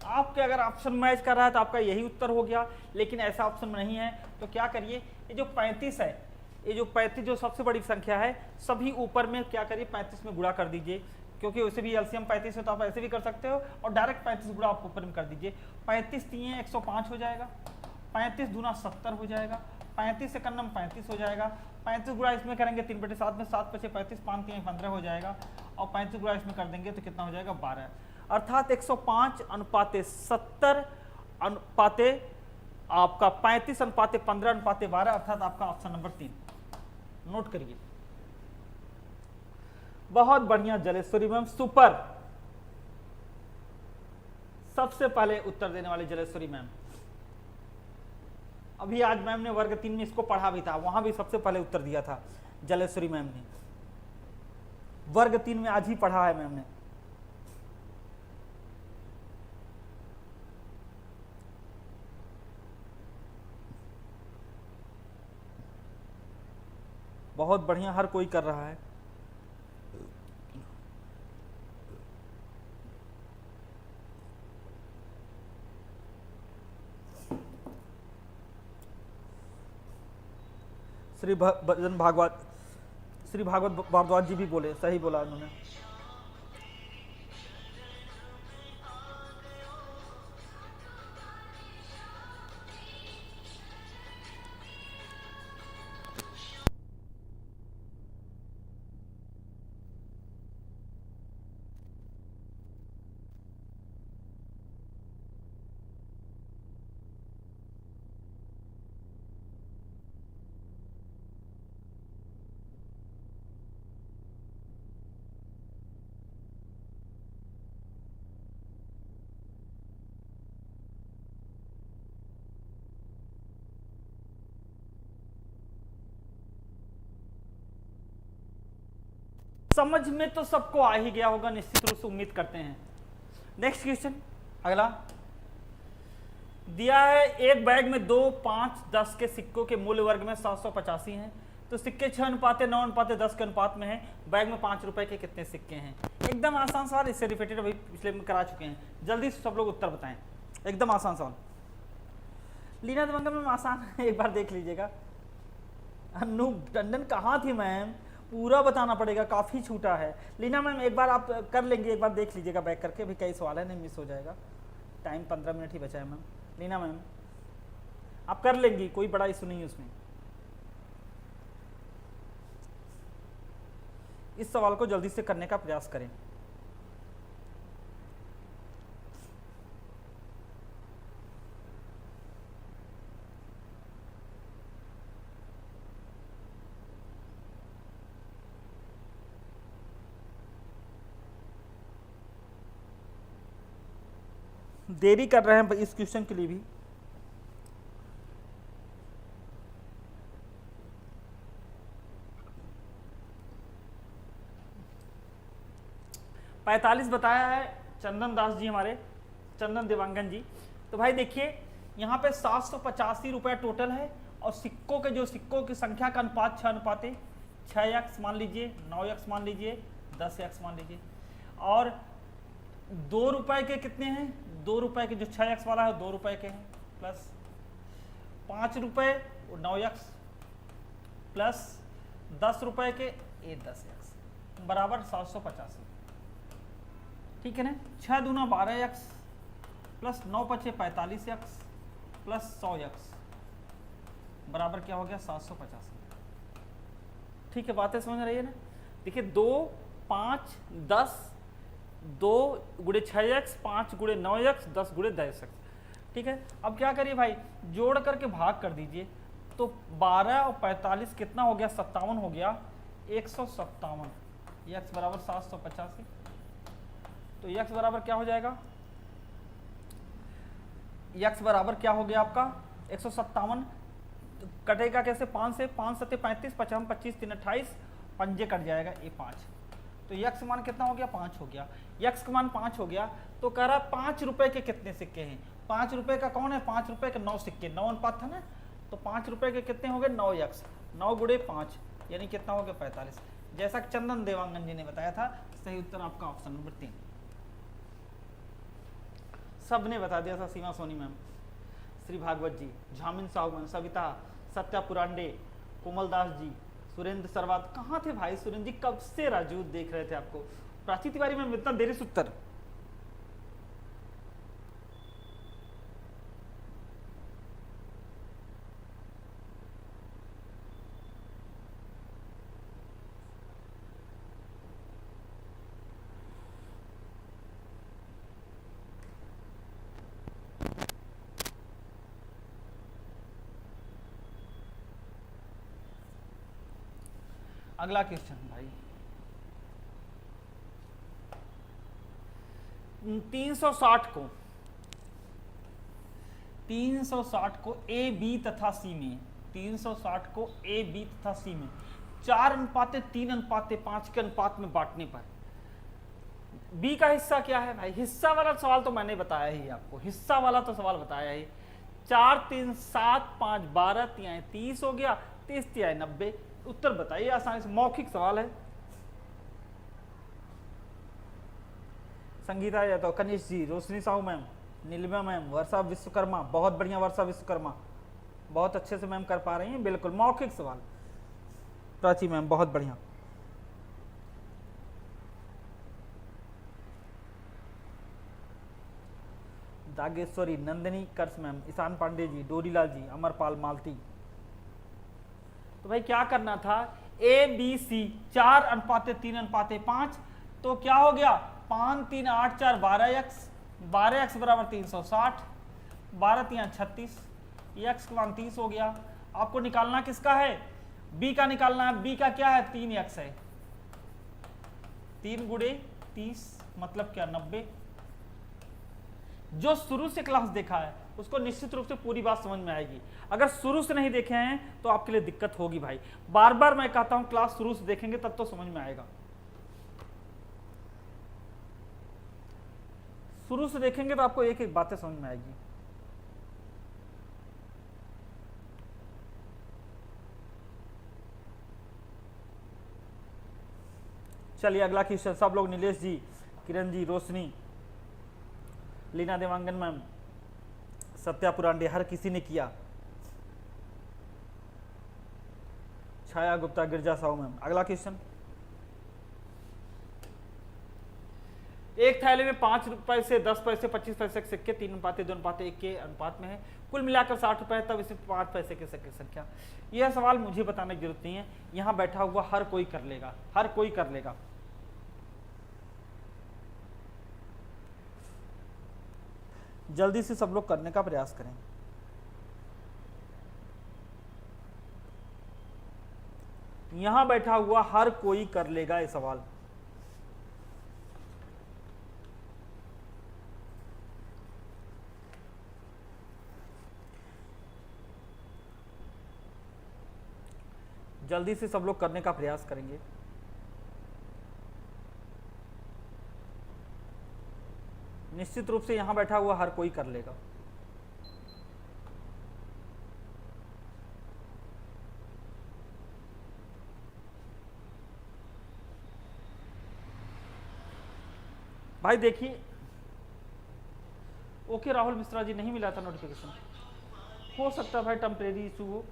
आपके अगर ऑप्शन मैच कर रहा है तो आपका यही उत्तर हो गया, लेकिन ऐसा ऑप्शन नहीं है तो क्या करिए, ये जो 35 है, ये जो 35 जो सबसे बड़ी संख्या है, सभी ऊपर में क्या करिए 35 में गुणा कर दीजिए, क्योंकि वैसे भी एलसीएम 35 है तो आप ऐसे भी कर सकते हो, और डायरेक्ट 35 गुणा आप ऊपर में कर दीजिए। 35 3 105 हो जाएगा, 35 दूना 70 हो जाएगा, 35 से कन्नम 35 हो जाएगा, 35 गुणा इसमें करेंगे 3/7 में, 7 × 35 5 3 15 हो जाएगा, और 35 गुणा इसमें कर देंगे तो कितना हो जाएगा 12, अर्थात 105:70 अनुपाते आपका 35:15:12, अर्थात आपका ऑप्शन नंबर 3 नोट करिए। बहुत बढ़िया जलेश्वरी मैम, सुपर, सबसे पहले उत्तर देने वाले जलेश्वरी मैम। अभी आज मैम ने वर्ग 3 में इसको पढ़ा भी था, वहां भी सबसे पहले उत्तर दिया था जलेश्वरी मैम ने, वर्ग 3 में आज ही पढ़ा है मैम ने। बहुत बढ़िया, हर कोई कर रहा है। श्री भागवत भारद्वाज जी भी बोले, सही बोला उन्होंने। समझ में तो सबको आ ही गया होगा, निश्चित रूप से उम्मीद करते हैं। नेक्स्ट क्वेश्चन, अगला दिया है, एक बैग में 2, 5, 10 के सिक्कों के मूल्य वर्ग में 785 हैं, तो सिक्के 6:9:10 के अनुपात में है, बैग में 5 रुपए के कितने सिक्के हैं। एकदम आसान सवाल, इससे रिपीटेड अभी पिछले में करा चुके हैं, जल्दी से सब लोग उत्तर बताएं, एकदम आसान सवाल। लीना दबंगा मैम आसान है, एक बार देख लीजिएगा। अनु टंडन कहाँ थी मैम, पूरा बताना पड़ेगा, काफी छूटा है। लीना मैम एक बार आप कर लेंगे, एक बार देख लीजिएगा बैक करके, भी कई सवाल है, नहीं मिस हो जाएगा, टाइम 15 मिनट ही बचा है मैम। लीना मैम आप कर लेंगी, कोई बड़ा इशू नहीं है उसमें। इस सवाल को जल्दी से करने का प्रयास करें। देरी कर रहे हैं इस क्वेश्चन के लिए भी। पैंतालीस बताया है चंदन दास जी, हमारे चंदन देवांगन जी। तो भाई देखिए यहाँ पे 785 रुपया टोटल है, और सिक्कों के जो सिक्कों की संख्या का अनुपात 6:6x मान लीजिए, 9x मान लीजिए, 10x मान लीजिए, और 2 रुपए के कितने हैं, 2 रुपए के जो 6x वाला है 2 रुपए के हैं, प्लस 5 रुपए 9x, प्लस 10 रुपए के ये 10x, बराबर 785। ठीक है ना। 6 दूना 12x प्लस 9 पचे 45x प्लस 100x बराबर क्या हो गया 785। ठीक है, बातें समझ रही है ना। देखिए 2 5 10 2 गुणे 6x 5 गुणे 9x 10 गुणे 10x। ठीक है, अब क्या करिए भाई, जोड़ करके भाग कर दीजिए। तो 12 और 45 कितना हो गया 57 हो गया 157। x बराबर 785। तो x बराबर क्या हो जाएगा, x बराबर क्या हो गया आपका 157। कटेगा कैसे 5 से, 5 सत्ते 35 55 25 3 28 पंजे कट जाएगा ये 5। तो x मान कितना हो गया 5 हो गया। x का मान 5 हो गया तो कह रहा 5 रुपए के कितने सिक्के हैं। 5 रुपए का कौन है, 5 रुपए के 9 सिक्के, 9 अनुपात था ना। तो 5 रुपए के कितने हो गए 9x, 9 गुणे 5 यानी कितना हो गया 45। जैसा कि चंदन देवांगन जी ने बताया था, सही उत्तर आपका ऑप्शन नंबर 3। सबने बता दिया था, सीमा सोनी मैम, श्री भागवत जी, झामिन साहू मैम, सविता, सत्या पुरांडे, कोमल दास जी, सुरेंद्र सरवात। कहाँ थे भाई सुरेंद्र जी, कब से राजू देख रहे थे आपको। प्राची तिवारी मैम इतना देरी से उत्तर। अगला क्वेश्चन भाई, 360 को ए बी तथा सी में, 360 को ए बी तथा सी में 4:3:5 के अनुपात में बांटने पर बी का हिस्सा क्या है भाई। हिस्सा वाला सवाल तो मैंने बताया ही आपको, हिस्सा वाला तो सवाल बताया ही। 4 3 7 5 12 3 30 हो गया, 30 3 90। उत्तर बताइए आसानी से, मौखिक सवाल है। संगीता यादव, कनिष्ठ जी, रोशनी साहू मैम, नीलिमा मैम, वर्षा विश्वकर्मा, बहुत बढ़िया वर्षा विश्वकर्मा, बहुत अच्छे से मैम कर पा रही हैं। बिल्कुल मौखिक सवाल। प्राची मैम बहुत बढ़िया। दागेश्वरी, नंदिनी कर्स मैम, ईशान पांडे जी, डोरीलाल जी, अमरपाल मालती। तो भाई क्या करना था, ए बी सी 4:3:5। तो क्या हो गया 5 3 8 4 12x, 12x बराबर 360, 12 3 36, x का मान 30 हो गया। आपको निकालना किसका है, b का निकालना है। b का क्या है 3x है, 3 गुणे 30 मतलब क्या 90। जो शुरू से क्लास देखा है उसको निश्चित रूप से पूरी बात समझ में आएगी। अगर शुरू से नहीं देखे हैं तो आपके लिए दिक्कत होगी भाई। बार बार मैं कहता हूं क्लास शुरू से देखेंगे तब तो समझ में आएगा। शुरू से देखेंगे तो आपको एक एक बातें समझ में आएगी। चलिए अगला क्वेश्चन, सब लोग, नीलेश जी, किरण जी, रोशनी, लीना देवांगन मैम, सत्या पुरांडे, हर किसी ने किया। छाया गुप्ता, गिरजा साहू मैम। अगला क्वेश्चन, एक थैले में 5 रुपए से 10 पैसे 25 पैसे के सिक्के 3:2:1 के अनुपात में है, कुल मिलाकर 60 रुपए, तब इसे 5 पैसे के सिक्के की संख्या। यह सवाल मुझे बताने की जरूरत नहीं है, यहां बैठा हुआ हर कोई कर लेगा, हर कोई कर लेगा। जल्दी से सब लोग करने का प्रयास करें। यहां बैठा हुआ हर कोई कर लेगा ये सवाल। जल्दी से सब लोग करने का प्रयास करेंगे। निश्चित रूप से यहां बैठा हुआ हर कोई कर लेगा। भाई देखिए, ओके राहुल मिश्रा जी, नहीं मिला था नोटिफिकेशन, हो सकता है भाई टेम्परेरी इशू हो।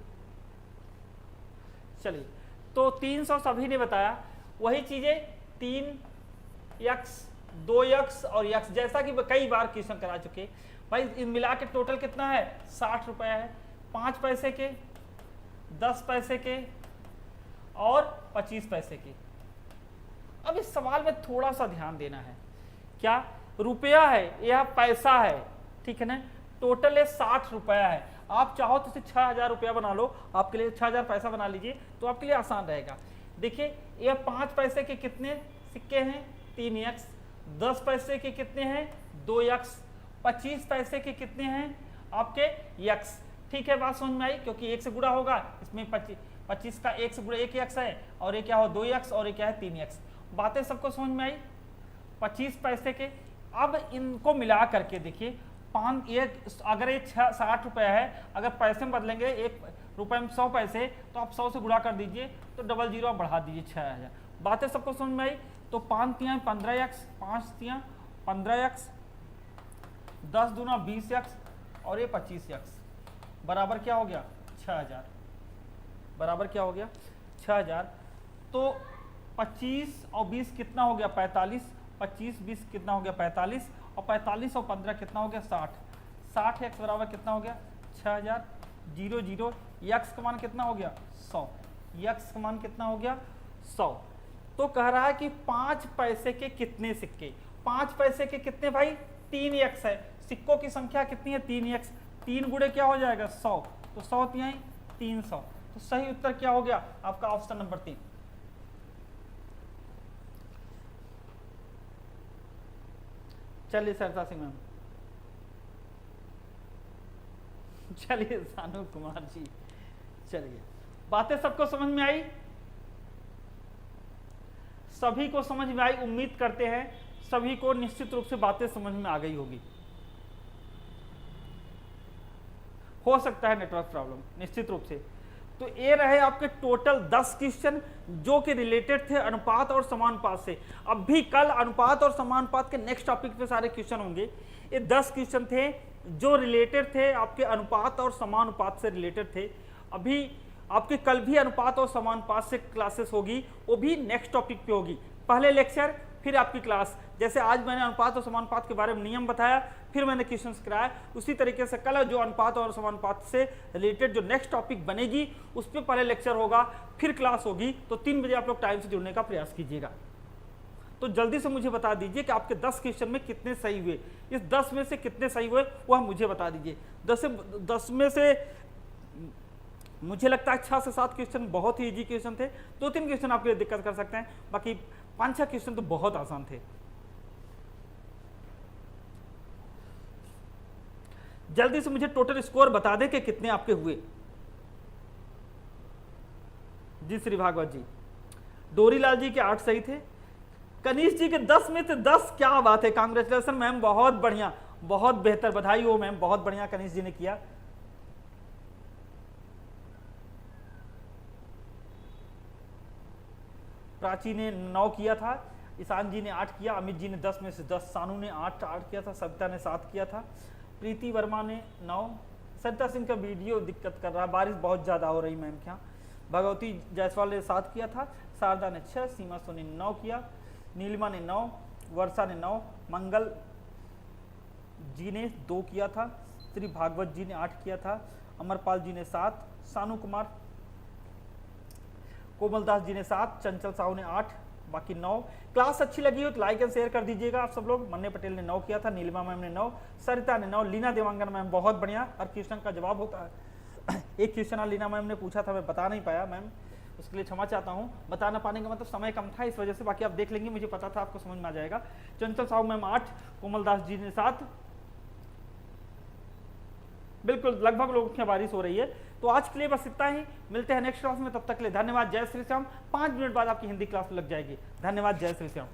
चलिए, तो 300 सभी ने बताया, वही चीजें 3x 2x और x, जैसा कि कई बार क्वेश्चन करा चुके भाई। इन मिला के टोटल कितना है 60 रुपए है, 5 पैसे के, 10 पैसे के और 25 पैसे के। अब इस सवाल में थोड़ा सा ध्यान देना है, क्या रुपया है या पैसा है, ठीक है ना। टोटल है 60 रुपया है, आप चाहो तो इसे 6000 रुपया बना लो, आपके लिए 6000 पैसा बना लीजिए तो आपके लिए आसान रहेगा। देखिए ये 5 पैसे के कितने सिक्के हैं 3x, 10 पैसे के कितने हैं 2x, 25 पैसे के कितने हैं आपके x। ठीक है, बात समझ में आई, क्योंकि 1 से गुणा होगा इसमें 25 का 1 से गुणा 1 x है, और ये क्या हो 2x और ये क्या है 3x। बातें सबको समझ में आई। 25 पैसे के, अब इनको मिला करके देखिए अगर ये 60 रुपया है, अगर पैसे में बदलेंगे 1 रुपये में 100 पैसे, तो आप 100 से गुणा कर दीजिए तो डबल जीरो आप बढ़ा दीजिए 6000। बातें सबको समझ में आई। तो 5 तियां 15x, 5 तियां 15x, 10 दूना 20x और ये 25x, बराबर क्या हो गया 6000, बराबर क्या हो गया 6000। तो 25 और 20 कितना हो गया 45, 25 20 कितना हो गया 45, और 45 और 15 कितना हो गया 60, 60x बराबर कितना हो गया 6000। 0 0 x का मान कितना हो गया 100, x का मान कितना हो गया 100। तो कह रहा है कि 5 पैसे के कितने सिक्के, 5 पैसे के कितने भाई 3x है, सिक्कों की संख्या कितनी है 3x, 3 गुणे क्या हो जाएगा 100, तो 100 तिहाई 300। तो सही उत्तर क्या हो गया आपका ऑप्शन नंबर 3। चलिए सरता सिंह मैम, चलिए सानू कुमार जी, चलिए बातें सबको समझ में आई, सभी को समझ में आई। उम्मीद करते हैं सभी को निश्चित रूप से बातें समझ में आ गई होगी। हो सकता है नेटवर्क प्रॉब्लम, निश्चित रूप से। तो ये रहे आपके टोटल 10 क्वेश्चन जो कि रिलेटेड थे अनुपात और समानुपात से। अब भी कल अनुपात और समानुपात के नेक्स्ट टॉपिक पे सारे क्वेश्चन होंगे। ये 10 क्वेश्चन थे जो रिलेटेड थे आपके अनुपात और समानुपात से रिलेटेड थे। अभी आपके कल भी अनुपात और समानुपात से क्लासेस होगी, वो भी नेक्स्ट टॉपिक पे होगी। पहले लेक्चर फिर आपकी क्लास, जैसे आज मैंने अनुपात और समानुपात के बारे में नियम बताया, फिर मैंने क्वेश्चंस कराया, उसी तरीके से कल जो अनुपात और समानुपात से रिलेटेड जो नेक्स्ट टॉपिक बनेगी उस पर पहले लेक्चर होगा, फिर क्लास होगी। तो 3 बजे आप लोग टाइम से जुड़ने का प्रयास कीजिएगा। तो जल्दी से मुझे बता दीजिए कि आपके 10 क्वेश्चन में कितने सही हुए, इस 10 में से कितने सही हुए वह मुझे बता दीजिए। 10 में से मुझे लगता है 6 से 7 क्वेश्चन बहुत ही इजी क्वेश्चन थे, 2-3 क्वेश्चन आपके लिए दिक्कत कर सकते हैं, बाकी 5-6 क्वेश्चन तो बहुत आसान थे। जल्दी से मुझे टोटल स्कोर बता दें कि कितने आपके हुए। जी श्री भागवत जी, डोरीलाल जी के 8 सही थे, कनीश जी के 10 में से 10, क्या बात है, कांग्रेचुलेशन मैम, बहुत बढ़िया, बहुत बेहतर, बधाई हो मैम, बहुत बढ़िया कनीश जी ने किया। प्राची ने 9 किया था, ईशान जी ने 8 किया, अमित जी ने 10 में से 10, सानू ने 8 किया था, सविता ने 7 किया था, प्रीति वर्मा ने 9, सरिता सिंह का वीडियो दिक्कत कर रहा है, बारिश बहुत ज़्यादा हो रही मैम क्या, भगवती जायसवाल ने 7 किया था, शारदा ने 6, सीमा सोनी ने 9 किया, नीलिमा ने 9, वर्षा ने 9, मंगल जी ने 2 किया था, श्री भागवत जी ने 8 किया था, अमरपाल जी ने 7, सानू कुमार, कोमलदास जी ने 7, चंचल साहू ने 8, बाकी 9। क्लास अच्छी लगी हो तो लाइक एंड शेयर कर दीजिएगा आप सब लोग। मन्ने पटेल ने 9 किया था, नीलिमा मैम ने 9, सरिता ने 9, लीना देवांगन मैम बहुत बढ़िया, हर क्वेश्चन का जवाब होता है। एक क्वेश्चन लीना मैम ने पूछा था, मैं बता नहीं पाया मैम, उसके लिए क्षमा चाहता हूँ, बता ना पाने का मतलब समय कम था इस वजह से, बाकी आप देख लेंगे, मुझे पता था आपको समझ में आ जाएगा। चंचल साहू मैम 8, कोमलदास जी ने 7, बिल्कुल लगभग लोगों की बारिश हो रही है। तो आज के लिए बस इतना ही, मिलते हैं नेक्स्ट क्लास में, तब तक के लिए धन्यवाद, जय श्री श्याम। 5 मिनट बाद आपकी हिंदी क्लास लग जाएगी। धन्यवाद, जय श्री श्याम।